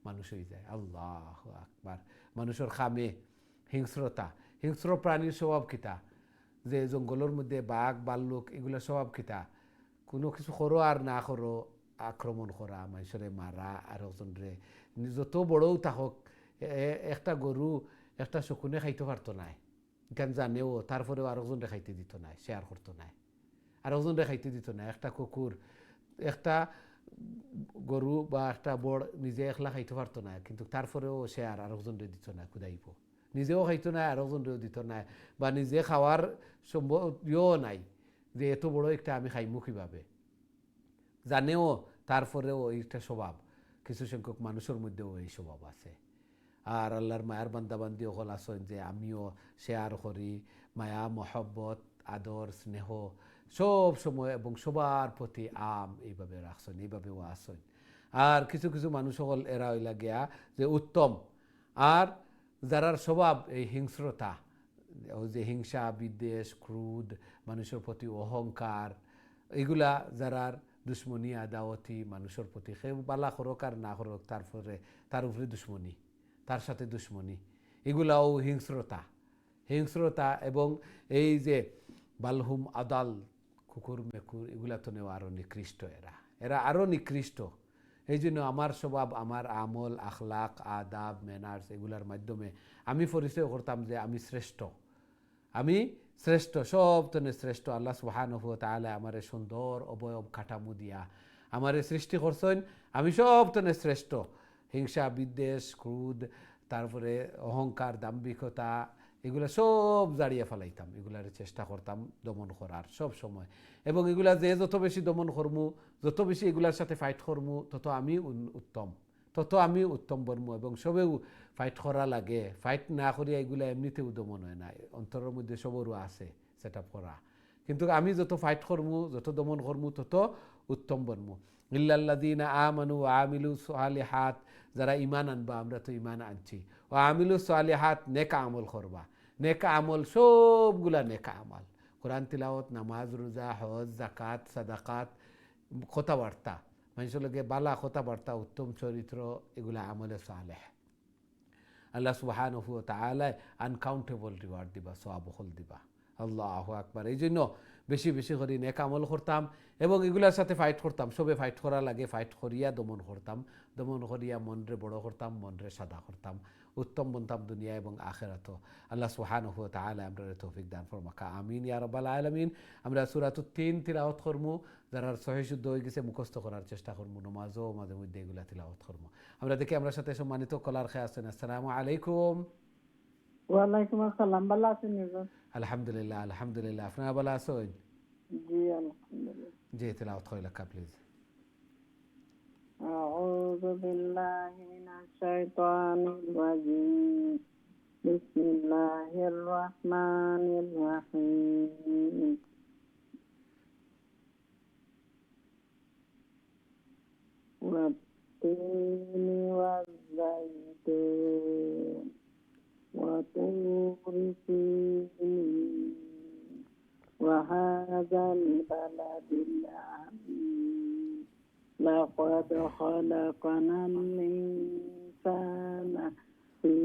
মানুষ হয়ে যায়। আল্লাহু আকবার। মানুষের খামে হিংস্রতা, হিংস্র প্রাণীর স্বভাব কিতা, যে জঙ্গলের মধ্যে বাঘ বাল্লুক এগুলো স্বভাব কিতা, কোনো কিছু করো আর না করো আক্রমণ করা, মানুষরে মারা, আর একজনরে যত বড়ও থাকক, একটা গরু একটা শকুনে খাইতে পারতো না, কেন জানেও, তারপরেও আরেকজনরে খাইতে দিত না, শেয়ার করতো না, আরেকজনরে খাইতে দিত না। একটা কুকুর, একটা গরু বা একটা বড় নিজে একলা খাইতে পারতো না, কিন্তু তারপরেও শেয়ার আরেকজনরে দিত না, খুদাইব, নিজেও খাইতো না, আরেকজনরেও দিত না, বা নিজে খাওয়ার সম্ভব নাই যে এত বড় একটা আমি খাইমু কীভাবে, জানেও, তারপরেও এইটা স্বভাব। কিছু সংখ্যক মানুষের মধ্যেও এই স্বভাব আছে। আর আল্লাহর মায়ার বান্দাবান্দি হল আসেন যে আমিও শেয়ার করি, মায়া মহব্বত আদর স্নেহ সব সময় এবং সবার প্রতি এইভাবে রাখছেন, এইভাবেও আসেন। আর কিছু কিছু মানুষ হল এরা হইলা গিয়া যে উত্তম, আর যারার স্বভাব এই হিংস্রতা, ওই যে হিংসা বিদ্বেষ ক্রোধ মানুষের প্রতি অহংকার, এগুলা যারার দুশ্মনী আদাওয়াতি মানুষের প্রতি, সে বালা করক আর না করক তারপরে তার উপরে দুশ্মনী, তার সাথে দুশ্মনী, এগুলাও হিংস্রতা। এবং এই যে বালহুম আদাল, কুকুর মেকুর, এগুলা তো নেওয়া আরও নিকৃষ্ট, এরা আরও নিকৃষ্ট। এই জন্য আমার স্বভাব, আমার আমল আখলাক আদাব ম্যানার্স, এগুলার মাধ্যমে আমি পরিচয় করতাম যে আমি শ্রেষ্ঠ, সব তনে শ্রেষ্ঠ। আল্লাহ সুবহানাহু ওয়া তাআলা আমারে সুন্দর অবয়ব কাঠামো দিয়া আমারে সৃষ্টি করছেন, আমি সব তনে শ্রেষ্ঠ। হিংসা বিদ্বেষ ক্রোধ, তারপরে অহংকার দাম্ভিকতা, এগুলা সব জাড়িয়ে ফেলাইতাম, এগুলার চেষ্টা করতাম দমন করার সব সময়। এবং এগুলা যে যত বেশি দমন করমু, যত বেশি এগুলার সাথে ফাইট করমু, তত আমি উত্তম বনমু। এবং সবেও ফাইট করা লাগে, ফাইট না করিয়া এগুলা এমনিতেও দমন হয় না, অন্তরের মধ্যে সবরও আছে সেট আপ করা। কিন্তু আমি যত ফাইট করমু, যত দমন করমু, তত উত্তম বনমু। ইল্লাল্লাযীনা আমানু ওয়া আমিলু সালিহাত, যারা ঈমান আনবা, আমরা তো ঈমান আনছি, ওয়া আমিলু সালিহাত, নেক আমল করবা। নেক আমল সবগুলা নেক আমল, কোরআন তিলাওয়াত, নামাজ রোজা হজ যাকাত সাদাকাত, কথাবার্তা, মানুষের লগে বালা কথাবার্তা, উত্তম চরিত্র, এগুলা আমলে সালেহ। আল্লাহ সুবহানাহু ওয়া তাআলা আনকাউন্টেবল রিওয়ার্ড দিবা, সওয়াব দিবা। আল্লাহু আকবার। এই জন্য বেশি বেশি করে নেক আমল করতাম এবং এগুলার সাথে ফাইট করতাম। সবে ফাইট করা লাগে, ফাইট করিয়া দমন করতাম, দমন করিয়া মনরে বড় করতাম, মনরে সাদা করতাম, উত্তম বনতাম দুনিয়া এবং আখিরাত। আল্লাহ সুবহানাহু ওয়া তাআলা আমরারে তৌফিক দান ফরমাকা, আমিন ইয়া রাব্বাল আলামিন। আমরা সূরাতুত তিন তিলাওয়াত করমু, যারা সহিহ শুদ্ধ হয়ে গেছে মুখস্থ করার চেষ্টা করমু, নামাজও মাঝে মধ্যে এগুলা তিলাওয়াত করমু। আমরা দেখি আমরা সাথে সম্মানিত কলার খেয়ে আছেন। আসসালামু আলাইকুম। ওয়ালাইকুম আসসালাম, ভালো আছেন হুজুর? আলহামদুলিল্লাহ, আপনারা ভালো আছেন? জি আলহামদুলিল্লাহ। জি, তেলাওয়াত করে লেখা প্লিজ। আউযু বিল্লাহি মিনাশ শাইতানির রাজিম। বিসমিল্লাহির রহমানির রহিম। والتين والزيتون وطور سينين وهذا البلد العظيم لقد خلقنا الإنسان في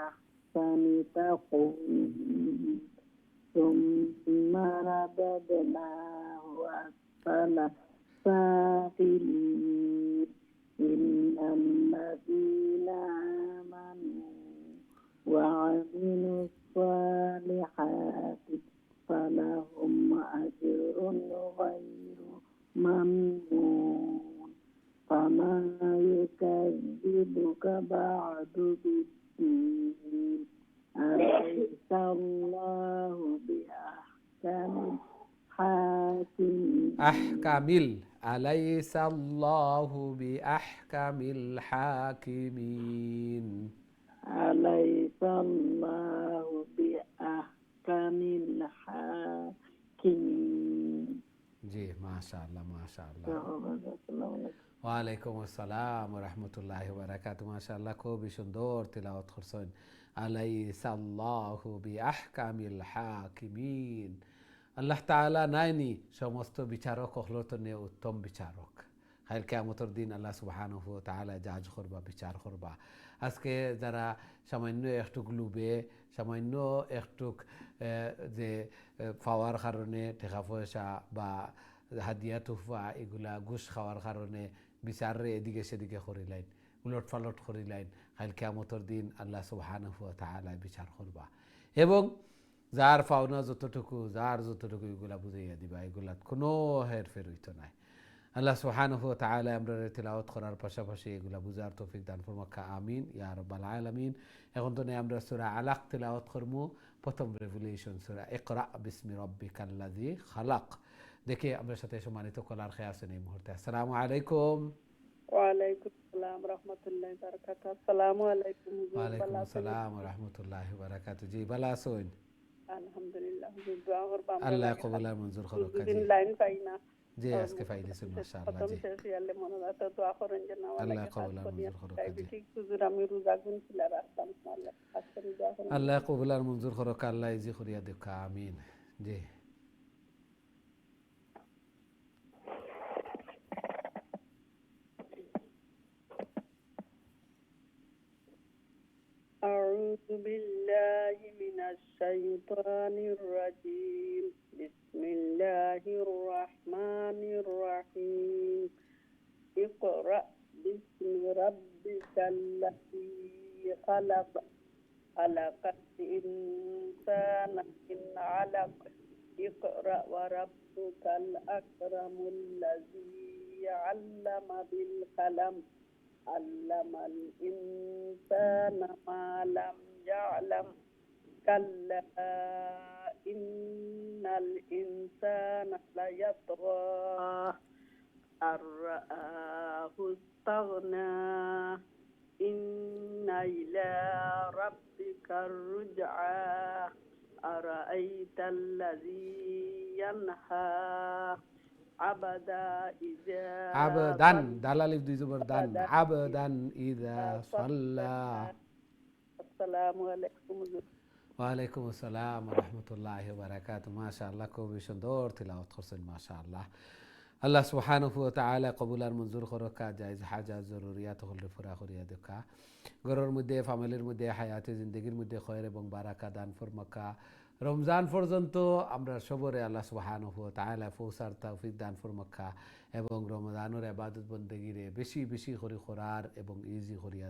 أحسن تقويم ثم رددناه أسفل سافلين إن الذين آمنوا وعملوا الصالحات فلهم أجر غير ممنون فما يكذبك بعد بالدين أليس الله بأحكم أحكمل أليس الله بأحكم الحاكمين أليس الله بأحكم الحاكمين জি, মাশাআল্লাহ মাশাআল্লাহ। ওয়ালাইকুম আসসালাম ওয়া রাহমাতুল্লাহি ওয়া বারাকাতুহু। মাশাআল্লাহ, খুবই সুন্দর তিলাওয়াত করছেন। আলাইসা আল্লাহু বিআহকামিল হাকিমিন। আল্লাহ তাআলা নাইনি সমস্ত বিচারক হলতনে উত্তম বিচারক। কাল কিয়ামতের দিন আল্লাহ সুবহানাহু ওয়া তাআলা জাজ করবা, বিচার করবা। আজকে যারা সামান্য একটুক লুবে, সামান্য একটুক যে পাওয়ার কারণে টাকা পয়সা বা হাদিয়া তুফা এগুলা ঘুষ খাওয়ার কারণে বিচারে এদিকে সেদিকে করিলাইন, উলট ফালট করিলাইন, কাল কিয়ামতের দিন আল্লাহ সুবহানাহু ওয়া তাআলা বিচার করবা এবং যার পাওনা যতটুকু যার যতটুকু এগুলা বুঝাইয়া দিবা এগুলাত কোনো হেরফের হইতো নাই আল্লাহ সুবহানাহু ওয়া তাআলা আমরা তেলাওয়াত করার পাশাপাশি এগুলা বুঝার তৌফিক দান ফরমাক্কা আমিন ইয়া রাব্বাল আলামিন এখন তো আমরা সূরা আলাক তেলাওয়াত করমু প্রথম রেভেলেশন সূরা ইকরা বিসমি রাব্বিকাল্লাযী খালাক দেখে আমরা সাথে সম্মানিত কলার খেয়ে আছেন এই মুহূর্তে আসসালামু আলাইকুম ওয়ালাইকুম আসসালাম রাহমাতুল্লাহি ওয়া বারাকাতুহু আসসালামু আলাইকুম ওয়ালাইকুম আসসালাম ওয়া রাহমাতুল্লাহি ওয়া বারাকাতুহু জি ভালো আছেন আলহামদুলিল্লাহ হুজুর দোয়া করবা আল্লাহ কবুল আর মঞ্জুর করুক দিন লাইন পাই না জি আজকে পাইলেছেন মাশাআল্লাহ প্রথম জি শেষ ইয়ালে মনে রাখতে দোয়া করেন যেন আল্লাহ কবুল আর মঞ্জুর করুক জি ঠিক হুজুর আমি রোজা গুন ছিল রাখতাম আল্লাহ আজকে দোয়া করেন আল্লাহ কবুল আর মঞ্জুর করুক আল্লাহ ইজি করিয়া দেখা আমিন জি أعوذ بالله من الشيطان الرجيم بسم الله الرحمن الرحيم اقرأ باسم ربك الذي خلق خلق الإنسان من علق اقرأ وربك الأكرم الذي علم بالقلم علم الإنسان ما لم يعلم كلا إن الإنسان ليطغى أن رآه استغنى إن إلى ربك الرجعى أرأيت الذي ينهى عبدا إذا আবদান দালালিফ দুই জবর দান আবদান ইযা সাল্লা আসসালামু আলাইকুম ওয়ালাইকুম আসসালাম ওয়া রাহমাতুল্লাহি ওয়া বারাকাতুহু মাশাআল্লাহ খুবই সুন্দর তিলাওয়াত করছেন মাশাআল্লাহ আল্লাহ সুবহানাহু ওয়া তাআলা কবুল আর মঞ্জুর করুক জায়েজ হাজাত জরুরিয়াত হলে পুরা করিয়া দেখা ঘরের মধ্যে ফ্যামিলির মধ্যে হায়াতে জিন্দেগির মধ্যে খয়র এবং বারাকা দান ফরমাকা রমজান পর্যন্ত আমরা সবরে আল্লাহ সুবহানাহু ওয়া তাআলা পৌঁছার তৌফিক দান ফরমাকা এবং রমজানের ইবাদত বন্দেগিরে বেশি বেশি করে করার এবং ইজি করিয়া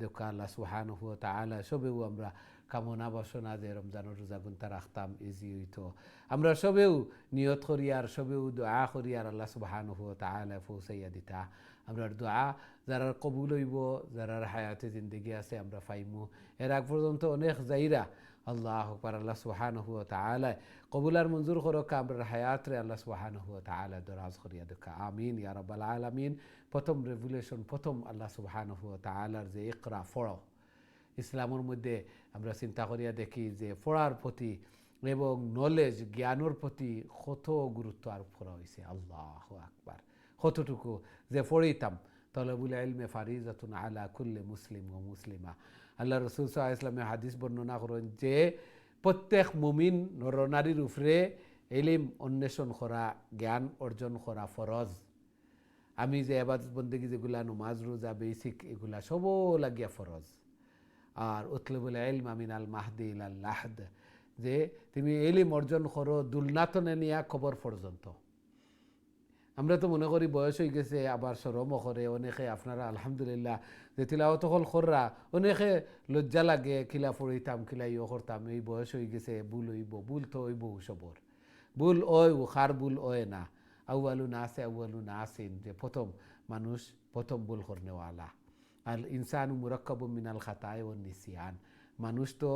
দেখা আল্লাহ সুবহানাহু ওয়া তাআলা সবেও আমরা কামনা বাসনা যে রমজানের রোজা গুনতা রাখতাম ইজি হইতো আমরা সবেও নিয়ত করিয়ার সবেও দোয়া করিয়ার আল্লাহ সুবহানাহু ওয়া তাআলা পৌঁছাইয়া দিতা আমরা দোয়া যারা কবুল হইব যারা হায়াতে জিন্দেগি আছে আমরা পাইমু এর আগ পর্যন্ত অনেক যাইরা আল্লাহ আকবার আল্লাহ সুবহানাহু ওয়া তাআলা কবুল আর মঞ্জুর করুক আমরা হায়াতরে আল্লাহ সুবহানাহু ওয়া তাআলা দরাজ করিয়া দেখা আমিন ইয়া রাব্বাল আলামিন প্রথম রেভুলেশন প্রথম আল্লাহ সুবহানাহু ওয়া তাআলার যে ইকরা পড়ো ইসলামের মধ্যে আমরা চিন্তা করিয়া দেখি যে পড়ার প্রতি এবং নলেজ জ্ঞানের প্রতি কত গুরুত্ব আরোপ করা হয়েছে আল্লাহু আকবার কতটুকু যে পড়িতাম তলবুল ইলমে ফারিজাতুন আলা কুল্লি মুসলিম ও মুসলিমা আল্লাহ রাসূল সাল্লাল্লাহু আলাইহি ওয়াসাল্লাম হাদিস বর্ণনা করেন যে প্রত্যেক মুমিন নরনারীর উপরে ইলম অন্বেষণ করা জ্ঞান অর্জন করা ফরজ আমি যে ইবাদত বন্দেগী যেগুলা নামাজ রোজা বেসিক এগুলা সব লাগিয়া ফরজ আর উতলুবুল ইলম মিনাল মাহদি ইলাল লাহদ যে তুমি ইলম অর্জন করো দুলনাতনে নিয়া কবর পর্যন্ত আমরা তো মনে করি বয়স হয়ে গেছে আবার শরমও করে অনেকে আপনারা আলহামদুলিল্লাহ যে তিলাওয়াত হল খররা অনেকে লজ্জা লাগে কিলা পড়িতাম কিলা ইয়ে করতাম এই বয়স হয়ে গেছে ভুল হইব ভুল তো হইব সবর ভুল ওই খার ভুল ওয় না আউয়ালু নাসিন যে প্রথম মানুষ প্রথম ভুল করনেওয়ালা আর ইনসান মুরাক্কাবু মিনাল খাতায় ও নিসিয়ান মানুষ তো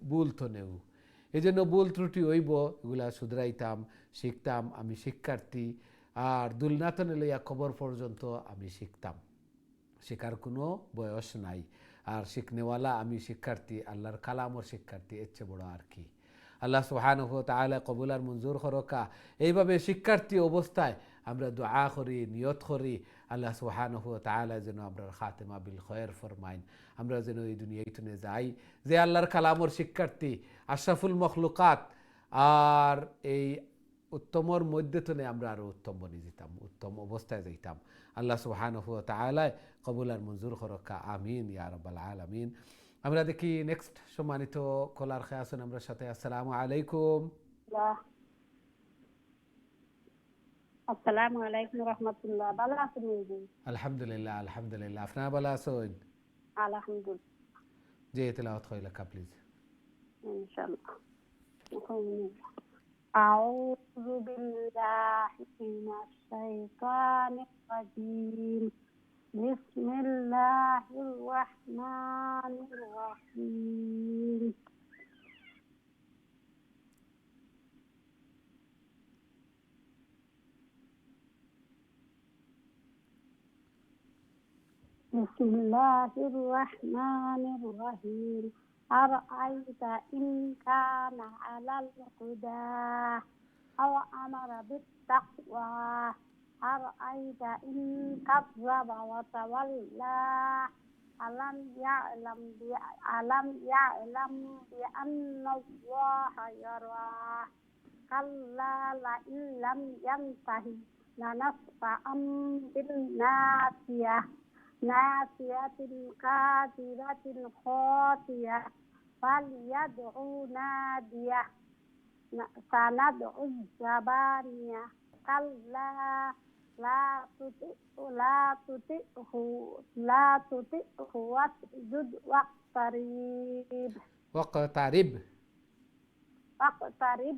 ভুল তো নেও এই জন্য ভুল ত্রুটি হইব এগুলা শুধরাইতাম শিখতাম আমি শিক্ষার্থী আর দুলনাতনে লইয়া খবর পর্যন্ত আমি শিখতাম শেখার কোনো বয়স নাই আর শিখনেওয়ালা আমি শিক্ষার্থী আল্লাহর কালামর শিক্ষার্থী এর চেয়ে বড় আর কি আল্লাহ সুবহানাহু ওয়া তাআলা কবুল আর মঞ্জুর করকা এইভাবে শিক্ষার্থী অবস্থায় আমরা দোয়া করি নিয়ত করি আল্লাহ সুবহানাহু ওয়া তাআলা যেন আমরা খাতেমা বিল খয়র ফরমাইন আমরা যেন এই দুনিয়াতে যাই যে আল্লাহর কালামর শিক্ষার্থী আশরাফুল মখলুকাত আর এই উত্তমর মধ্যে তো আমরা আরও উত্তম বনে যেতাম উত্তম অবস্থায় যাইতাম আল্লাহ সুবহানাহু ওয়া তাআলা কবুল আর মঞ্জুর করকা আমিন ইয়া রাব্বাল আলামিন আমরা দেখি নেক্সট সম্মানিত কলার খেয়ে আসুন আমরা সাথে আসসালামু আলাইকুম আসসালামু আলাইকুম রাহমাতুল্লাহ ভালো আছেন আলহামদুলিল্লাহ আলহামদুলিল্লাহ আপনারা ভালো আছেন আলহামদুলিল্লাহ, জি তেলাওয়াত করে লেখা প্লিজ। ইনশাআল্লাহ। আউযু বিল্লাহি মিনাশ শাইতানির রাজিম। বিসমিল্লাহির রাহমানির রাহিম। বিসমিল্লাহির রাহমানির রাহিম। আরআইতা ইন কানা আলাল হুদা আও আমারা বিত্তাকওয়া আরআইতা ইন কাযযাবা ওয়া তাওয়াল্লা আলাম ইয়ালাম বিআন্নাল্লাহা ইয়ারা কাল্লা লাইন লাম ইয়ানতাহি লানাসফা'আম বিন-নাসিয়াহ নাসিয়াতিন কাতিরাতিন খাতিয়াহ ফালইয়াদউ নাদিয়াহ সানাদউ জাবানিয়া কাল্লা লা তুতিহু ওয়াসজুদ ওয়াক্তারিব। ওয়াক্তারিব।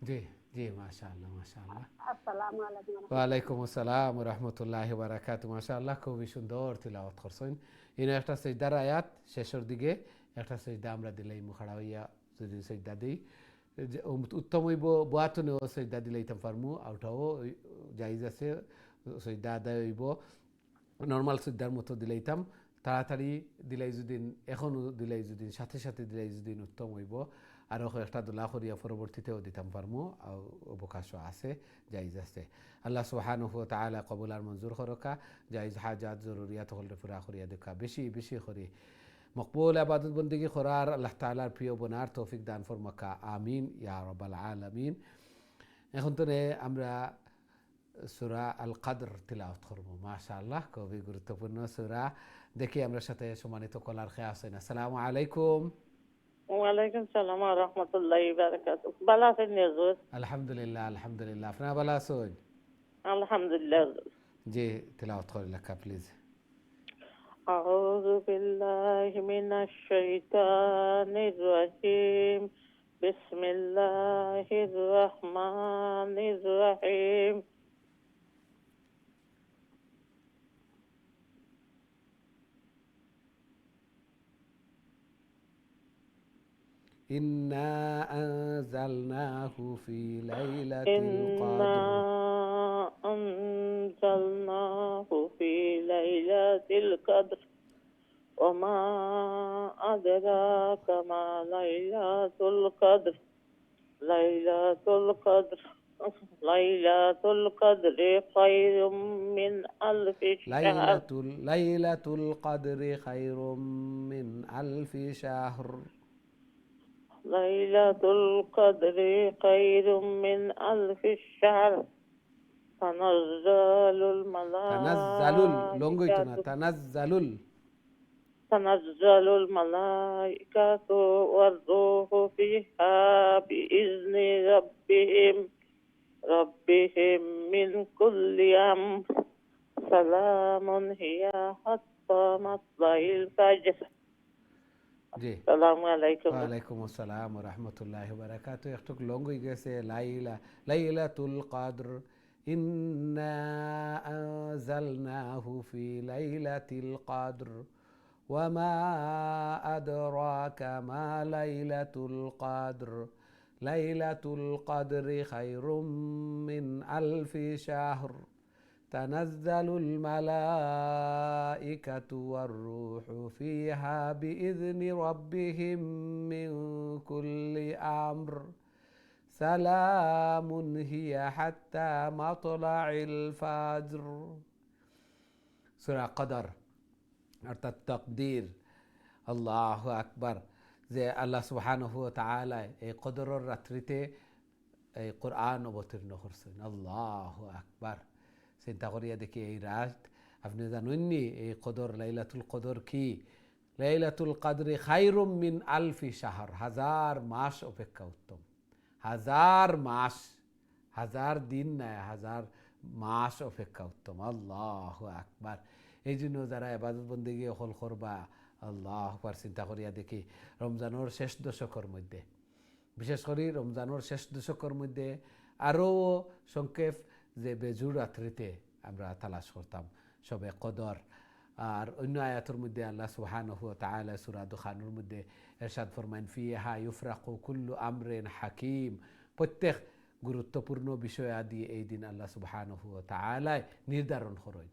জি জি, মাশাআল্লাহ মাশাআল্লাহ। আসসালামু আলাইকুম। ওয়ালাইকুম আসসালাম রহমতুল্লাহি বারাকাতু। মাশাআল্লাহ, খুবই সুন্দর তিলাওয়াত করছেন। ইনো একটা সিজদার আয়াত শেষের দিকে একটা সিজদা আমরা দিলেই মুখাড়া হইয়া যদি সিজদা দিই উত্তম হইব। বোয়াতনেও সিজদা দিলেইতাম পারমু, আউটাও জাইজ আছে, সিজদা আদায় হইব। নর্মাল সিজদার মতো দিলেইতাম, তাড়াতাড়ি দিলাই যদি এখনও দিলাই যদি সাথে সাথে দিলাই যদি উত্তম হইব। আরও একটা দোলা করিয়া পরবর্তীতেও দিতাম পারমু, অবকাশও আছে, জাইজ আছে। আল্লাহ সুবহানাহু ওয়া তাআলা কবুল আর মঞ্জুর করকা, জাইজ হাজাত জরুরিয়াত হল পুরা করিয়া দেখা, বেশি বেশি করে মকবুল আবাদত বন্দেগী করার আল্লাহ তাআলার প্রিয় বনার তৌফিক দান ফরমাকা, আমিন ইয়া রাব্বাল আলামিন। এখন তো আমরা সূরা আল কদর তিলাওয়াত করব। মাশাআল্লাহ, খুবই গুরুত্বপূর্ণ সূরা। দেখি আমরা সাথে সম্মানিত কলার খেয়া আছেন। আসসালামু আলাইকুম। ওয়ালাইকুম সালাম ওয়া রাহমাতুল্লাহি ওয়া বারাকাতুহু। ভালো আছেন হুজুর? আলহামদুলিল্লাহ আলহামদুলিল্লাহ, আপনারা ভালো আছেন? আলহামদুলিল্লাহ। জি তিলাওয়াত করে লেখা প্লিজ। আউযু বিল্লাহি মিনাশ শাইতানির রাজিম। বিসমিল্লাহির রহমানির রহিম। إنا أنزلناه في ليلة القدر أنزلناه في ليلة القدر وما أدراك ما ليلة القدر ليلة القدر ليلة القدر خير من ألف شهر ليلة القدر خير من ألف شهر ليلة القدر خير من ألف الشهر تنزل الملائكة والروح فيها بإذن ربهم من كل أمر سلام هي حتى مطلع الفجر। জি আসসালামু আলাইকুম। ওয়ালাইকুম আসসালাম ওয়া রাহমাতুল্লাহি ওয়া বারাকাতুহু। একটু লং হয়ে গেছে। লাইলাতুল কদর ইন্না আনজালনাহু ফি লাইলাতিল কদর ওয়া মা আদরাকা মা লাইলাতুল কদর লাইলাতুল কদরি খায়রুম মিন আলফি শাহর تنزل الملائكة والروح فيها بإذن ربهم من كل أمر سلام هي حتى مطلع الفجر। সূরা কদর অর্থাৎ তাকদীর। আল্লাহু আকবার। যে আল্লাহ সুবহানাহু ওয়া তাআলা এই কদরের রাত্রিতে এই কোরআন অবতীর্ণ করছেন। আল্লাহু আকবার। চিন্তা করিয়া দেখি এই রাত আপনি জানেননি এই কদর লাইলাতুল কদর কি? লাইলাতুল কদরে খায়রুম মিন আলফি শাহর, হাজার মাস অপেক্ষা উত্তম। হাজার মাস, হাজার দিন নয়, হাজার মাস অপেক্ষা উত্তম। আল্লাহু আকবার। এই জন্য যারা ইবাদত বন্দেগী হল করবা আল্লাহ আকবার চিন্তা করিয়া দেখি রমজানের শেষ দশকের মধ্যে, বিশেষ করে রমজানের শেষ দশকের মধ্যে আরও সংক্ষেপ যে বেজুর রাত্রিতে আমরা তালাশ করতাম সবে কদর। আর অন্য আয়াতের মধ্যে আল্লাহ সুবহানাহু ওয়া তাআলা সূরা দুখানের মধ্যে ইরশাদ ফরমাইন ফিহা ইউফরাকু কুল্লু আমরিন হাকিম, প্রত্যেক গুরুত্বপূর্ণ বিষয় আদি এই দিন আল্লাহ সুবহানাহু ওয়া তাআলা নির্ধারণ করেন।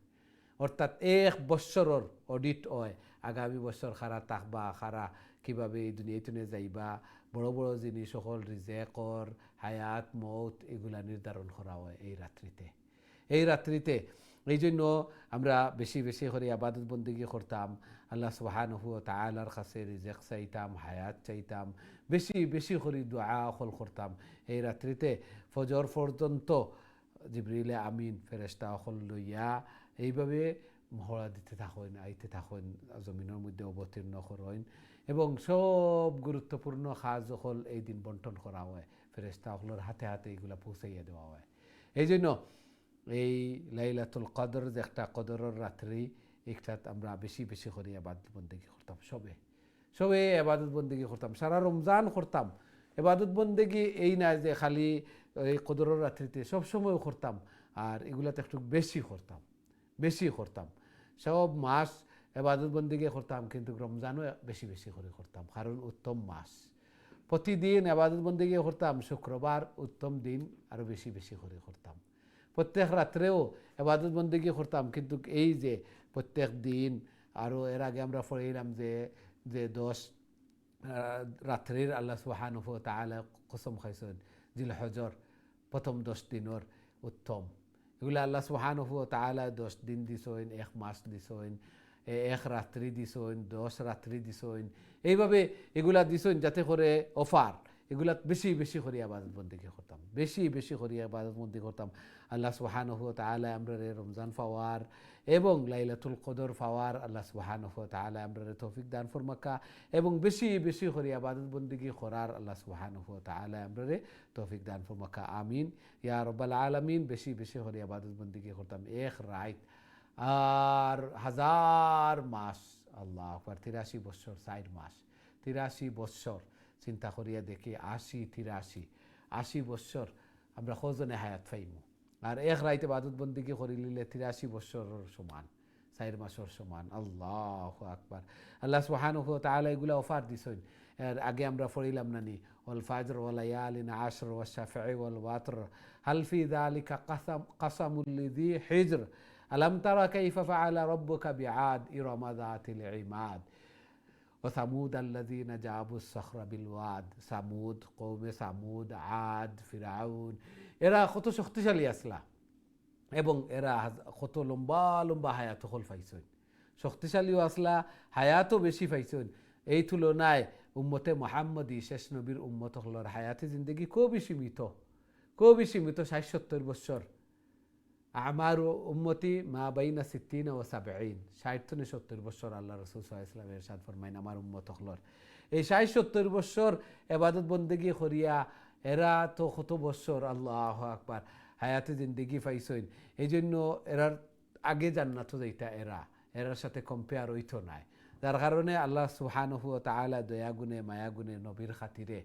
অর্থাৎ এক বৎসরের অডিট হয়, আগামী বছর খারা থাকবা, খারা কীভাবে এই দুনিয়াতে যাইবা, বড় বড় জিনিস সকল রিজেকর হায়াত মৌত এগুলা নির্ধারণ করা হয় এই রাত্রিতে। এই রাত্রিতে এই জন্য আমরা বেশি বেশি করে ইবাদত বন্দেগী করতাম, আল্লাহ সুবহানাহু ওয়া তাআলার কাছে রিজেক চাইতাম, হায়াত চাইতাম, বেশি বেশি করে দোয়া হল করতাম এই রাত্রিতে। ফজর পর্যন্ত জিবরিলে আমিন ফেরেশতা হল লইয়া এইভাবে মহড়া দিতে থাকেন, আইতে থাকেন, জমিনের মধ্যে অবতীর্ণ করেন এবং সব গুরুত্বপূর্ণ কাজ হল এই দিন বন্টন করা হয়, ফেরেশতা হলের হাতে হাতে এগুলা পৌঁছাইয়া দেওয়া হয়। এই জন্য এই লাইলাতুল কদর যে একটা কদরের রাত্রি, একটাত আমরা বেশি বেশি করে ইবাদত বন্দেগী করতাম, সবে ইবাদত বন্দেগী করতাম, সারা রমজান করতাম ইবাদত বন্দেগী। এই না যে খালি এই কদরের রাত্রিতে সবসময় করতাম, আর এগুলাতে একটু বেশি করতাম। সব মাস ইবাদত বন্দেগী করতাম, কিন্তু রমজানও বেশি বেশি করে করতাম, কারণ উত্তম মাস। প্রতিদিন ইবাদত বন্দেগী করতাম, শুক্রবার উত্তম দিন আরও বেশি বেশি করে করতাম। প্রত্যেক রাত্রেও ইবাদত বন্দেগী করতাম, কিন্তু এই যে প্রত্যেক দিন আরও এর আগে আমরা পড়িলাম যে 10 রাত্রির আল্লাহ সুবহানাহু ওয়া তাআলা কসম খাইছেন জিলহজর প্রথম 10 দিনের উত্তম। এগুলো আল্লাহ সুবহানাহু ওয়া তাআলা 10 দিন দিছেন, 1 মাস দিছেন, 1 রাত্রি দিছেন, 10 রাত্রি দিছেন, এইভাবে এগুলা দিছেন যাতে করে অফার এগুলা বেশি বেশি করে ইবাদত বন্দেগী করতাম, বেশি বেশি করে ইবাদত বন্দেগী করতাম। আল্লাহ সুবহানাহু ওয়া তাআলা আমরা রমজান পাওয়ার এবং লাইলাতুল কদর পাওয়ার আল্লাহ সুবহানাহু ওয়া তাআলা আমরা তৌফিক দান ফরমাকা, এবং বেশি বেশি করে ইবাদত বন্দেগী করার আল্লাহ সুবহানাহু ওয়া তাআলা আমরা তৌফিক দান ফরমাকা, আমিন ইয়া রাব্বাল আলামিন। বেশি বেশি করে ইবাদত বন্দেগী করতাম, এক রাত আর 1000 মাস, আল্লাহ আকবার, 83 বছর 4 মাস, 83 বছর চিন্তা করিয়া দেখি, 80 বছর আমরা কজনে হায়াত পাইমু। আর এক রাইতে ইবাদত বন্দেগী করি লিলে 83 বছরের সমান, 4 মাসের সমান। আল্লাহু আকবার। আল্লাহ সুবহানাহু ওয়া তাআলা এগুলা অফার দিছেন। এর আগে আমরা পড়িলাম নানি ওয়াল ফাজর ওয়া লায়ালিন আশর ওয়াশ শাফঈ ওয়াল ওয়াতর হাল ফি যালিকা কাসামুল লিযি হিজর আলাম তারা কাইফা ফাআলা রাব্বুকা বিআদ ইরামা যাতিল ইমাদ وثمود الذين جابوا الصخر بالواد, সামুদ, কওমে সামুদ, আদ, ফিরাউন, এরা কত শক্তিশালী আসলা এবং এরা কত লম্বা লম্বা হায়াত হল পাইছেন, শক্তিশালীও আসলা, হায়াতও বেশি পাইছেন। এই তুলনায় উম্মতে মুহাম্মদী শেষ নবীর উম্মত হলর হায়াতে জিন্দগি খুবই সীমিত, 60-70 বছর। আমার উম্মতি মা বাইনা 60 ও 70, 60-70 বছর আল্লাহ রাসূল সাল্লাল্লাহু আলাইহি ওয়াসাল্লাম ইরশাদ ফরমাইন আমার উম্মত হলর এই 60-70 বছর ইবাদত বন্দেগী করিয়া এরা তো কত বছর আল্লাহু আকবার হায়াতে জিন্দেগি পাইছেন। এই জন্য এরার আগে জান্নাত যাইতা এরার সাথে কম্পেয়ার হইতো নাই, যার কারণে আল্লাহ সুবহানাহু ওয়া তাআলা দয়াগুণে মায়াগুণে নবীর খাতিরে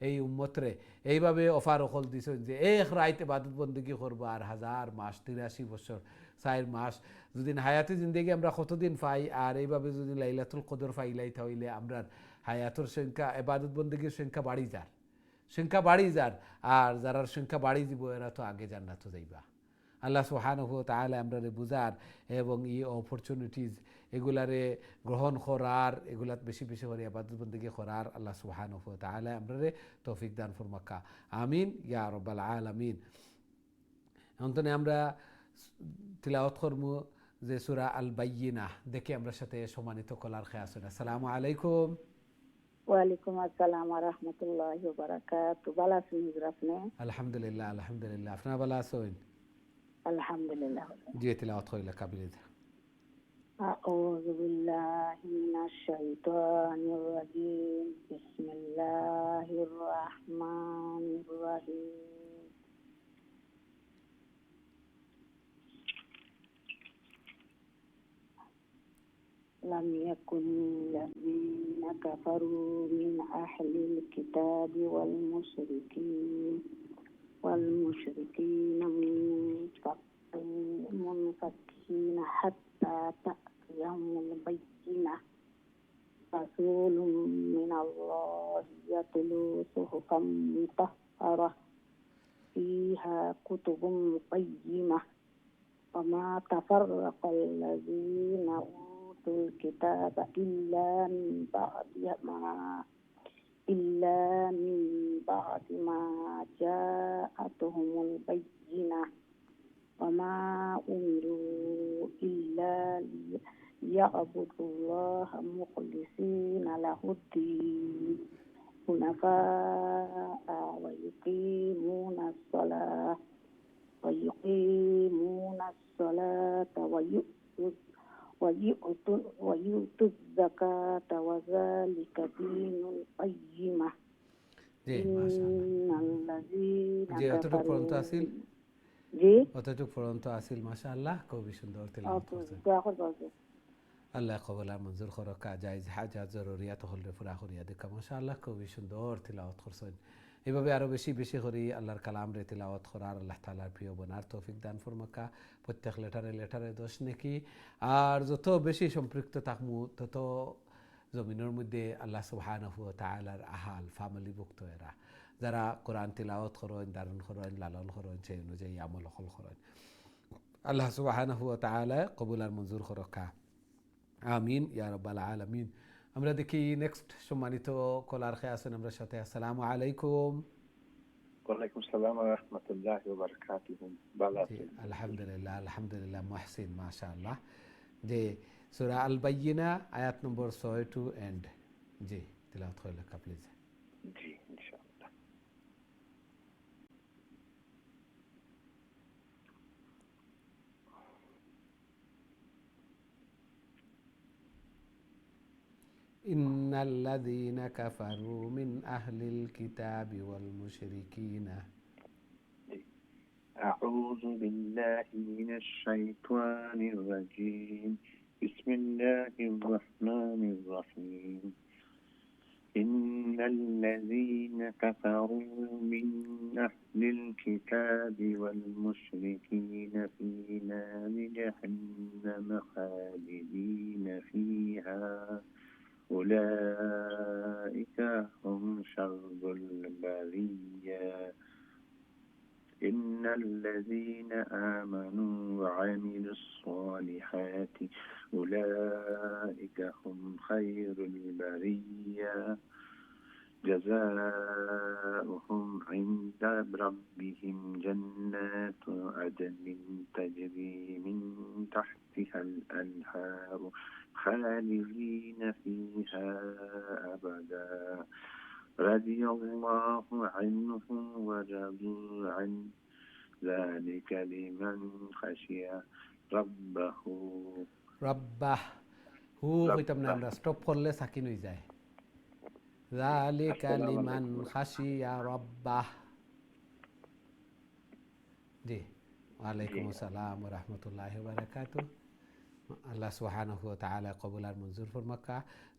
এই উম্মতরে এইভাবে অফার অকল দিছেন যে এক রাইতে ইবাদত বন্দেগী করবো আর 1000 মাস, 83 বছর 4 মাস। যদি হায়াতে জিন্দেগি আমরা কতদিন পাই, আর এইভাবে যদি লাইলাতুল কদর পাইলাই তাহলে আমরা হায়াতের সংখ্যা, ইবাদত বন্দেগীর সংখ্যা বাড়ি যার, আর যারার সংখ্যা বাড়ি দিব এরা তো আগে জান্নাত যাইবা। আল্লাহ সুবহানাহু ওয়া তাআলা আমরা বুঝার এবং এই অপরচুনিটিজ এগুলারে গ্রহণ করার, এগুলাত বেশি বেশি করে ইবাদত বন্দেগী করার আল্লাহ সুবহানাহু ওয়া তাআলা আমরা তৌফিক দান ফরমাকা, আমিন ইয়া রাব্বাল আলামিন। অন্তনে আমরা তিলাওয়াত করমু যে সূরা আল বাইয়িনাহ, দেখি আমরা সাথে সম্মানিত কলার খেয়াল আছে। আসসালামু আলাইকুম। ওয়ালাইকুম আসসালাম ওয়া রাহমাতুল্লাহি ওয়া বারাকাতুহু। ভালো আছেন হুজুর আপনি? আলহামদুলিল্লাহ, আপনারা ভালো আছেন? আলহামদুলিল্লাহ। জি, তিলাওয়াত কইলা কাবিল। আউযু বিল্লাহি মিনাশ শাইতানির রাজীম। বিসমিল্লাহির রাহমানির রাহিম। لم يكن الذين كفروا من أهل الكتاب والمشركين منفكين حتى تأتيهم البينة رسول من الله يتلو صحفا مطهرة فيها كتب قيمة وما تفرق الذين أوتوا الكتاب إلا من بعد ما جاءتهم البينة وما أمروا إلا ليعبدوا الله مخلصين له الدين حنفاء ويقيمون الصلاة ويؤتوا الزكاة وذلك دين القيمة জি إن মাশাআল্লাহ الذين জি অতটুকু كفروا পর্যন্ত আসিল জি অতটুকু পর্যন্ত আসিল মাশাআল্লাহ খুবই সুন্দর তেলাওয়াত করছেন আল্লাহ কবুল আর মঞ্জুর করকা জায়েজ হাজাত জরুরিয়াত হলরে পুরা করিয়া দেখা মাশাআল্লাহ খুবই সুন্দর তেলাওয়াত করছেন এভাবে আরো বেশি বেশি করে আল্লাহর কালাম রে তেলাওয়াত করার আল্লাহ তাআলার প্রিয় বনার তৌফিক দান ফরমাকা প্রত্যেক লেটারে দোষ নাকি আর যত বেশি সম্পৃক্ত থাকমু তত জমিনের মধ্যে আল্লাহ সুবহানাহু ওয়া তাআলার আহাল ফ্যামিলি ভুক্ত এরা যারা কোরআন তেলাওয়াত করেন দারুন করেন লালন করেন সেই অনুযায়ী আমল করেন আল্লাহ সুবহানাহু ওয়া তাআলা কবুল আর মঞ্জুর করকা আমিন ইয়া রাব্বাল আলামিন আমরা দেখি নেক্সট সম্মানিত কলার খেয়ে আছেন আমরা সাথে আসসালামু আলাইকুম ওয়ালাইকুম আসসালাম ওয়া রাহমাতুল্লাহি ওয়া বারাকাতুহু ভালো আছেন আলহামদুলিল্লাহ মুহসিন মাশাআল্লাহ যে সূরা আল বাইয়িনা আয়াত নম্বর 6 টু এন্ড জি তেলাওয়াত করলে প্লিজ জি ইনশাআল্লাহ إن الذين كفروا من أهل الكتاب والمشركين أعوذ بالله من الشيطان الرجيم بسم الله الرحمن الرحيم إن الذين كفروا من أهل الكتاب والمشركين في نار جهنم خالدين فيها أولئك هم شر البرية إن الذين آمنوا وعملوا الصالحات أولئك هم خير البرية جزاؤهم عند ربهم جنات عدن تجري من تحتها الأنهار خالدين فيها أبدا رضي الله عنهم ورضوا عنه ذلك لمن خشي ربه হু হইতাম না আমরা স্টপ করলে সাকিন হয়ে যায় যালিকা লিমান খাশিয়া রাব্বাহ জি ওয়ালাইকুম আসসালাম ওয়া রাহমাতুল্লাহি ওয়া বারাকাতুহু আল্লাহ সুবহানাহু ওয়া তাআলা কবুল আর মঞ্জুর ফরমাকা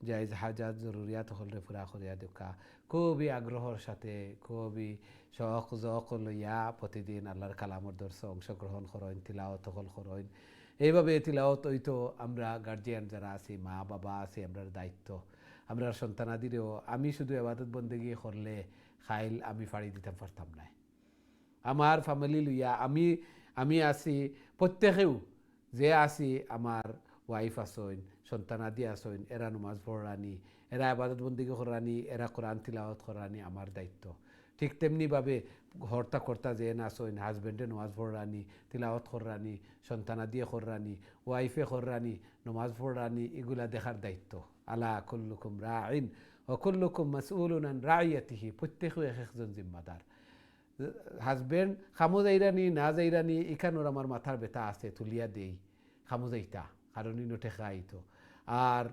জায়েজ হাজাত জরুরিয়াত হলরে পুরা করিয়া দেখা খুবই আগ্রহর সাথে খুবই শখ জখ লইয়া প্রতিদিন আল্লাহর কালামর দর্শে অংশগ্রহণ করেন তিলাওয়াত করেন এইভাবে তিলাওয়াত হইতো আমরা গার্জিয়ান যারা আছি মা বাবা আছি আমরার দায়িত্ব আমরার সন্তানাদিরও আমি শুধু ইবাদত বন্দেগী করলে খাইল আমি ফাড়ি দিতে পারতাম না আমার ফ্যামিলি লইয়া আমি আছি প্রত্যেকেও যে আছি আমার ওয়াইফ আসইন সন্তানাদি আসইন এরা নমাজ পড়ানি এরা ইবাদত বন্দেগী করানি এরা কোরআন তিলাওয়াত করানি আমার দায়িত্ব ঠিক তেমনিভাবে হর্তা কর্তা যে আসইন হাজব্যান্ডে নমাজ পড়ানি তিলাওয়াত করানি সন্তানাদিয়ে করানি ওয়াইফে করানি নমাজ পড়ানি এগুলা দেখার দায়িত্ব আলা কুল্লুকুম রাইন ও কুল্লুকুম মাসউলুন আন রাইয়াতিহি প্রত্যেকে একজন জিম্মাদার হাজব্যান্ড খামো যাইরানি না যাইরানি এখানোর আমার মাথার ব্যথা আছে তুলিয়া দেই খামো যাইতা কারণ ইনোটে খাইতো আর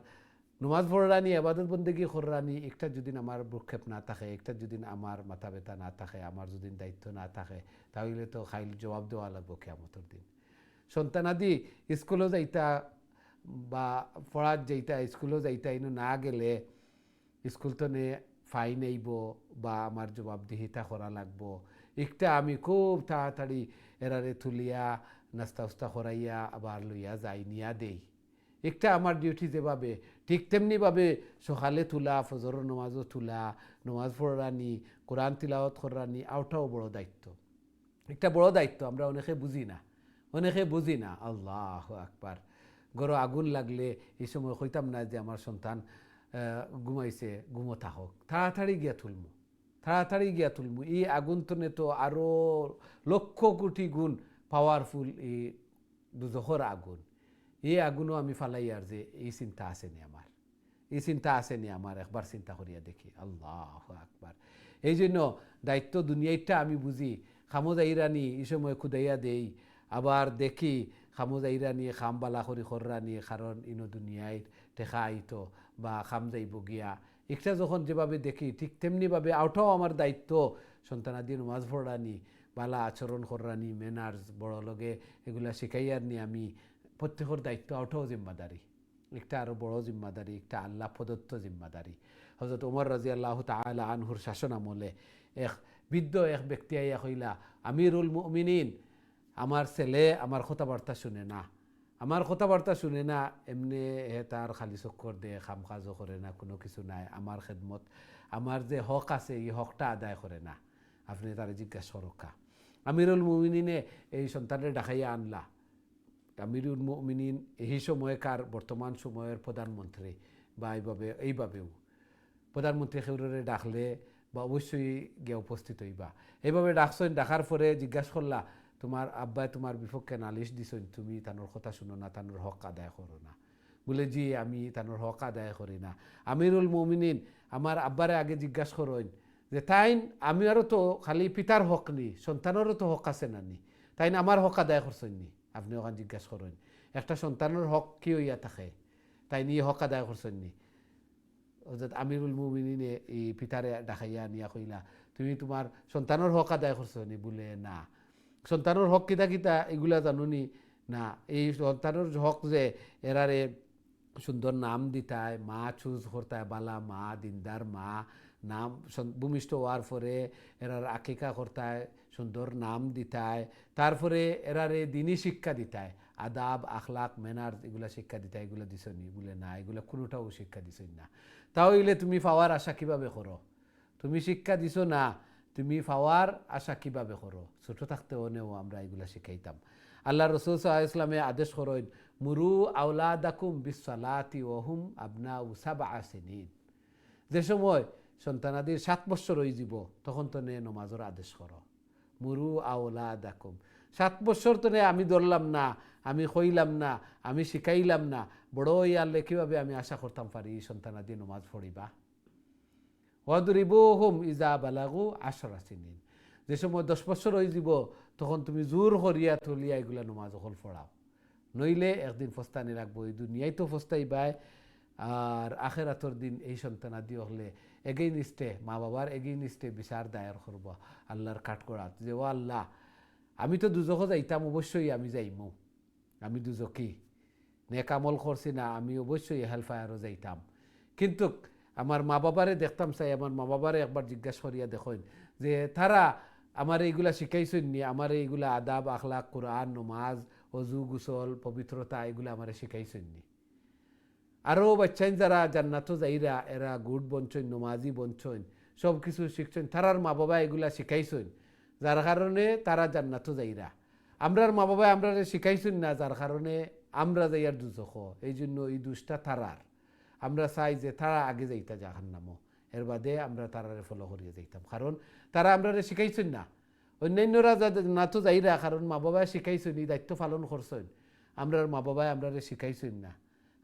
নমাজ পড়ানি আবাদত বন্দেগী কররানি একটা যদি আমার ভ্রুক্ষেপ না থাকে একটা যদি আমার মাথা ব্যথা না থাকে আমার যদি দায়িত্ব না থাকে তাহলে তো খাইল জবাব দেওয়া লাগবো কিয়ামতের দিন সন্তানাদি স্কুলে যাইতা বা পড়ার যেইটা স্কুলও যাইতা ইনো না গেলে স্কুল তো নে ফাইন আইব বা আমার জবাবদিহিতা করা লাগবো। একটা আমি খুব তাড়াতাড়ি এরারে তুলিয়া নাস্তা উস্তা করাইয়া আবার লইয়া যাই নিয়া দেই। একটা আমার ডিউটি যেভাবে, ঠিক তেমনিভাবে সকালে তোলা, ফজরের নমাজও তোলা, নমাজ পড়ানি, কোরআন তিলাওয়াত করানি, ওটাও বড় দায়িত্ব। একটা বড় দায়িত্ব, আমরা অনেকে বুঝি না। আল্লাহু আকবার। গরো আগুন লাগলে এই সময় কইতাম না যে আমার সন্তান ঘুমাইছে, ঘুমোতা হোক, তাড়াতাড়ি গিয়া তুলমু। এই আগুন তনে তো আরো লক্ষ কোটি গুণ পাওয়ারফুল এই দুজখর আগুন। এই আগুনও আমি ফালাই আর যে এই চিন্তা আসেনি আমার, একবার চিন্তা করিয়া দেখি। আল্লাহু আকবার। এই জন্য দায়িত্ব দুনিয়াইটা আমি বুঝি। খামোজা ইরানি এই সময় খুদাইয়া দেই, আবার দেখি খামোজা ইরানি খামবালা করি খররানি, কারণ ইনো দুনিয়ায় টেকা আইতো বা খাম যাইব গিয়া। একটা যখন যেভাবে দেখি ঠিক তেমনিভাবে আউটাও আমার দায়িত্ব সন্তানাদি নমাজ পড়ানি, বালা আচরণ করানি, ম্যানার্স বড় লগে এগুলা শিখাইয়ার নি আমি। প্রত্যেকের দায়িত্ব আউটাও জিম্মাদারি, একটা আরও বড় জিম্মাদারি, একটা আল্লাহ প্রদত্ত জিম্মাদারি। হযরত ওমর রাদিয়াল্লাহু তাআলা আনহুর শাসন আমলে এক বৃদ্ধ এক ব্যক্তি আইয়া কইলা, আমিরুল মুমিনিন, আমার ছেলে আমার কথাবার্তা শুনে না, এমনি তার খালি চক্কর দে, কাম কাজও করে না, কোনো কিছু নাই, আমার খেদমত, আমার যে হক আছে এই হকটা আদায় করে না, আপনি তার জিজ্ঞাসা করকা। আমিরুল মুমিনিনে এই সন্তানের ডাকাইয়া আনলা। আমিরুল মুমিনিন এই সময়কার বর্তমান সময়ের প্রধানমন্ত্রী বা এইভাবেও প্রধানমন্ত্রী খেউরে ডাকলে বা অবশ্যই গিয়ে উপস্থিত হইবা। এইভাবে ডাকছেন, ডাকার পরে জিজ্ঞাসা করলা, তোমার আব্বাই তোমার বিপক্ষে নালিশ দিছেন, তুমি তানোর কথা শুনো না, তানোর হক আদায় করো না। বলে জি, আমি তানোর হক আদায় করি না। আমিরুল মুমিনিন, আমার আব্বারে আগে জিজ্ঞাসা করেন যে তাইন আমি আরও তো খালি পিতার হক নি, সন্তানেরও তো হক আছে না নি, তাইন আমার হক আদায় করছেন নি? আপনি ওখানে জিজ্ঞাসা করেন একটা সন্তানের হক কি হইয়া থাকে, তাই নিয়ে হক আদায় করছেন নি? হযরত আমিরুল মুমিনিনে এই পিতারে ডাকাইয়া নিয়া কইলা, তুমি তোমার সন্তানের হক আদায় করছো নি? বলে না। সন্তানের হক কিতা কিতা এগুলা জানুনি? না। এই সন্তানের হক যে এরারে সুন্দর নাম দিতায়, মা চুজ করতায়, বালা মা, দিনদার মা, নাম ভূমিষ্ঠ হওয়ার পরে এরার আকিকা করতায়, সুন্দর নাম দিতায়, তারপরে এরারে দিনই শিক্ষা দিতায়, আদাব, আখলাক, ম্যানার্স এগুলা শিক্ষা দিতায়। এগুলো দিছনি? বলে না, এগুলো কোনোটাও শিক্ষা দিছই না। তাহলে তুমি পাওয়ার আশা কিভাবে করো? তুমি শিক্ষা দিছো না, তুমি পাওয়ার আশা কিভাবে করো? ছোট থাকতে অনেও আমরা এগুলা শিখাইতাম। আল্লাহ রাসূল সাল্লাল্লাহু আলাইহি ওয়াসাল্লামে আদেশ করেন, মুরু আওলাদাকুম বিসসালাতি ওয়া হুম আবনাউ সাবআ সিনিন। যে সময় সন্তানাদির 7 বছর হয়ে যাব তখন তো নমাজের আদেশ করো। মুরু আওলাদাকুম, 7 বছর তো আমি ধরলাম না, আমি কইলাম না, আমি শিখাইলাম না, বড় ইয়ারলে কিভাবে আমি আশা করতাম পারি সন্তানাদি নমাজ পড়িবা? ওয়াদরিবুহুম ইজা বালাগু 10 সিনিন। যে সময় 10 বছর হয়ে যাব তখন তুমি জোর করিয়া তুলিয়া এগুলা নমাজ হল পড়াও, নইলে একদিন ফস্তানি রাখবো। এই দুনিয়ায় তো ফস্তাইবাই, আর আখেরাতর দিন এই সন্তানাদি হলে এগেইনিস্টে, মা বাবার এগেইনিস্টে বিচার দায়ের করবো আল্লাহর কাঠগড়াত, যে ও আল্লাহ, আমি তো দুজক যাইতাম, অবশ্যই আমি যাইমু, আমি দুজকি নেক আমল করছি না, আমি অবশ্যই হেলফায়ারও যাইতাম, কিন্তু আমার মা বাবারে দেখতাম চাই, আমার মা বাবারে একবার জিজ্ঞাসা করিয়া দেখেন যে তারা আমার এইগুলা শিখাইছেন নি, আমার এইগুলা আদাব, আখলাক, কোরআন, নমাজ, অজু, গুসল, পবিত্রতা এগুলা আমার শিখাইছেন নি? আরও বাচ্চাইন যারা জান্নাতও যাইরা, এরা গুড বঞ্চন, নমাজি বঞ্চন, সব কিছু শিখছেন, তারার মা বাবা এগুলা শিখাইছেন, যার কারণে তারা জান্নাতও যাইরা। আমরার মা বাবা আমরা শিখাইছেন না, যার কারণে আমরা যাইয়ার দুজখ। এই জন্য এই দুষ্টা তারার, আমরা চাই যে তারা আগে যাইতা জাহান্নামও, এর বাদে আমরা তারারে ফলো করিয়া যাইতাম, কারণ তারা আমরা শিখাইছেন না। অন্যান্যরা জান্নাতও যাইরা, কারণ মা বাবা শিখাইছেন, এই দায়িত্ব পালন করছেন। আমরার মা বাবা আমরা শিখাইছেন না,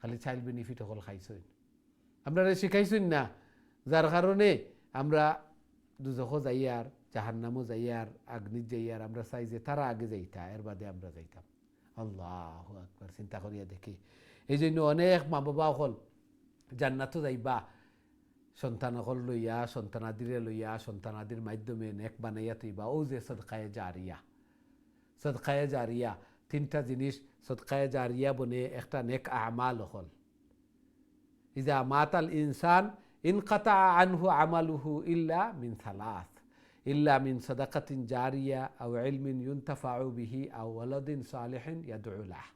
খালি চাইল্ড বেনিফিট হল খাইছেন, আমরা শিখাইছেন না, যার কারণে আমরা দুজখও যাইয়ার, জাহান্নামও যাইয়ার, আগ্নিত যাইয়ার। আমরা চাই যে তারা আগে যাইতা, এর বাদে আমরা যাইতাম। আল্লাহু আকবার। চিন্তা করিয়া দেখি। এই জন্য অনেক মা বাবা হল জান্নাতও যাইবা, সন্তানকল লইয়া, সন্তানাদিরে লইয়া, সন্তানাদির মাধ্যমে নেক বানাইয়া তুইবা। ও যে সদকায়ে জারিয়া, সদকায়ে জারিয়া তিনটা জিনিস সদকায়ে জারিয়া বনে একটা নেক আমাল হল। ইজা মাতাল ইনসান ইনকাতা আনহু আমালুহু ইল্লা মিন সালাস, ইল্লা মিন সাদাকাতিন জারিয়া আও ইলমিন ইউনতাফাউ বিহি আও ওয়ালাদিন সালিহিন ইয়াদউ লাহ।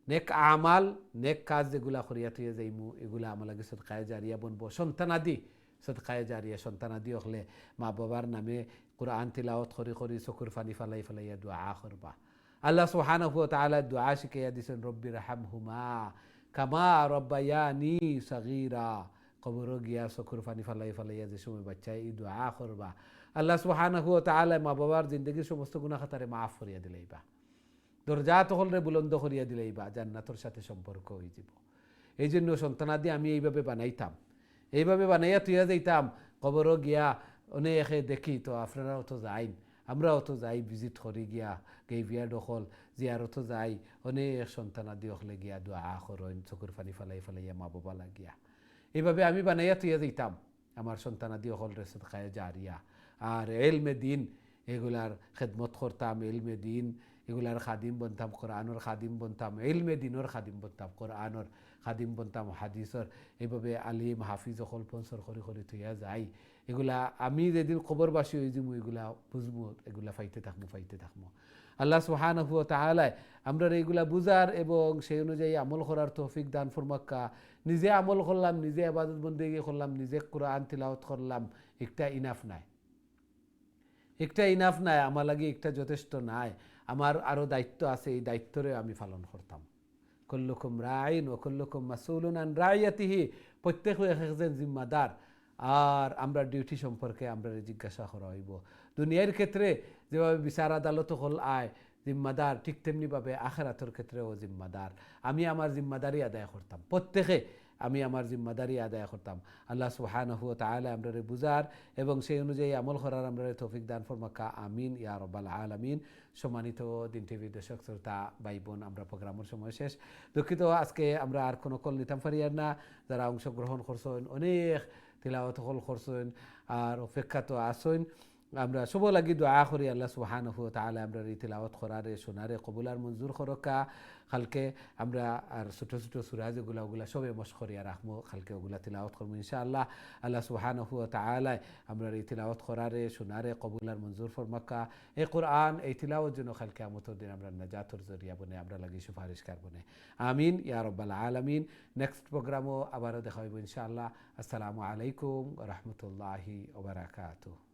নেক আমাল, নেক কাজ যেগুলা করিয়া তুই যাইমু, এগুলা আমার লাগে সদকায়ে জারিয়া বনবো। সন্তানাদি সদকায়ে জারিয়া, সন্তানাদি হলে মা বাবার নামে কুরআন তিলাওয়াত করি করি চকুর পানি ফালাই ফালাইয়া দুআ করবা। আল্লাহ সুবহানাহু ওয়া তাআলা দুআ শিখাইয়া দিছেন, রব্বির হামহুমা কামা রব্বায়ানি সগীরা। কবর গিয়া চকুর পানি ফালাই ফালাইয়া যে সময় বাচ্চায় এই দুআ করবা, আল্লাহ সুবহানাহু ওয়া তাআলা মা বাবার জিন্দগির সমস্ত গুনাহ খাতারে মাফ করিয়া দিলাইবা, দরজা তহলরে বুলন্দ করিয়া দিলাইবা, জান্নাতের সাথে সম্পর্ক হয়ে যাব। এই জন্য সন্তানাদি আমি এইভাবে বানাইতাম, এইভাবে বানাইয়া তুইয়া যাইতাম। কবর গিয়া অনেকে দেখি তো, আপনারাও তো যাইন, আমরাও তো যাই ভিজিট করি গিয়া গেইভিয়া দখল জিয়ারত যাই, অনেক সন্তানাদি হলে গিয়া দোয়া করেন চকুর পানি ফালাই ফালাইয়া মা বাবা লাগিয়া। এইভাবে আমি বানাইয়া তুইয়া দিতাম আমার সন্তানাদি হল রে সদকায়ে জারিয়া। আর এলমে দিন এগুলার খেদমত করতাম, এলমে দিন এগুলার খাদিম বনতাম, কোরআনর খাদিম বনতাম, এলমে দিনর খাদিম বনতাম, কোরআনর খাদিম বনতাম, হাদিসর। এইভাবে আলিম হাফিজ হল পঞ্চর করি করি তুইয়া যাই। এগুলা আমি যেদিন খবরবাসী হয়ে যাবো এগুলা বুঝবো, এগুলা ফাইতে থাকবো ফাইতে থাকবো। আল্লাহ সুবহানাহু ওয়া তাআলা আমরা এইগুলা বুঝার এবং সেই অনুযায়ী আমল করার তৌফিক দান ফরমাক্কা। নিজে আমল করলাম, নিজে ইবাদত বন্দেগি করলাম, নিজে কোরআন তিলাওয়াত করলাম, একটা ইনাফ নাই, একটা ইনাফ নাই আমার লাগে, একটা যথেষ্ট নাই। আমার আরও দায়িত্ব আছে, এই দায়িত্বরে আমি পালন করতাম। কুল্লুকুম রাইন ওয়া কুল্লুকুম মাসউলুন আন রাইয়াতিহি, প্রত্যেকে একজন জিম্মাদার। আর আমরা ডিউটি সম্পর্কে আমরা জিজ্ঞাসা করা হইব। দুনিয়ার ক্ষেত্রে যেভাবে বিচার আদালত হল আয় জিম্মাদার, ঠিক তেমনিভাবে আখিরাতের ক্ষেত্রেও জিম্মাদার। আমি আমার জিম্মাদারি আদায় করতাম, প্রত্যেকে আমি আমার জিম্মাদারি আদায় করতাম। আল্লাহ সুবহানাহু ওয়া তাআলা আমরা বুঝার এবং সেই অনুযায়ী আমল করার আমরা তৌফিক দান ফরমাক্কা। আমিন ইয়া রাব্বাল আলামিন। সম্মানিত দিন টিভি দর্শক শ্রোতা ভাই বোন, আমরা প্রোগ্রামের সময় শেষ। দুঃখিত, আজকে আমরা আর কোনো কল নিতাম পারিয়ার না। যারা অংশগ্রহণ করছেন, অনেক তিলাওয়াত হল করছেন আর অপেক্ষা তো আসেন। আমরা সব লাগি দোয়া করি আল্লাহ সুবহানাহু ওয়া তাআলা আমরা এই তিলাওয়াত করারে শোনারে কবুলার মঞ্জুর করকা। কালকে আমরা আর ছোটো ছোটো সূরা যেগুলা ওগুলা সবে মশকরিয়া রাখবো, কালকে ওগুলা তিলাওয়াত করবো ইনশাআল্লাহ। আল্লাহ সুবহানাহু ওয়া তাআলা আমরা এই তিলাওয়াত করারে শোনারে কবুলার মঞ্জুর ফরমাক্কা। এই কোরআন এই তিলাওয়াত জন্য কালকে কিয়ামতের দিন আমরা নাজাতের জরিয়া বনে, আমরা লাগি সুপারিশকার বনে। আমিন ইয়া রাব্বাল আলামিন। নেক্সট প্রোগ্রামও আবারও দেখা হইব ইনশাআল্লাহ। আসসালামু আলাইকুম ওয়া রাহমাতুল্লাহি ওয়া বারাকাতুহু।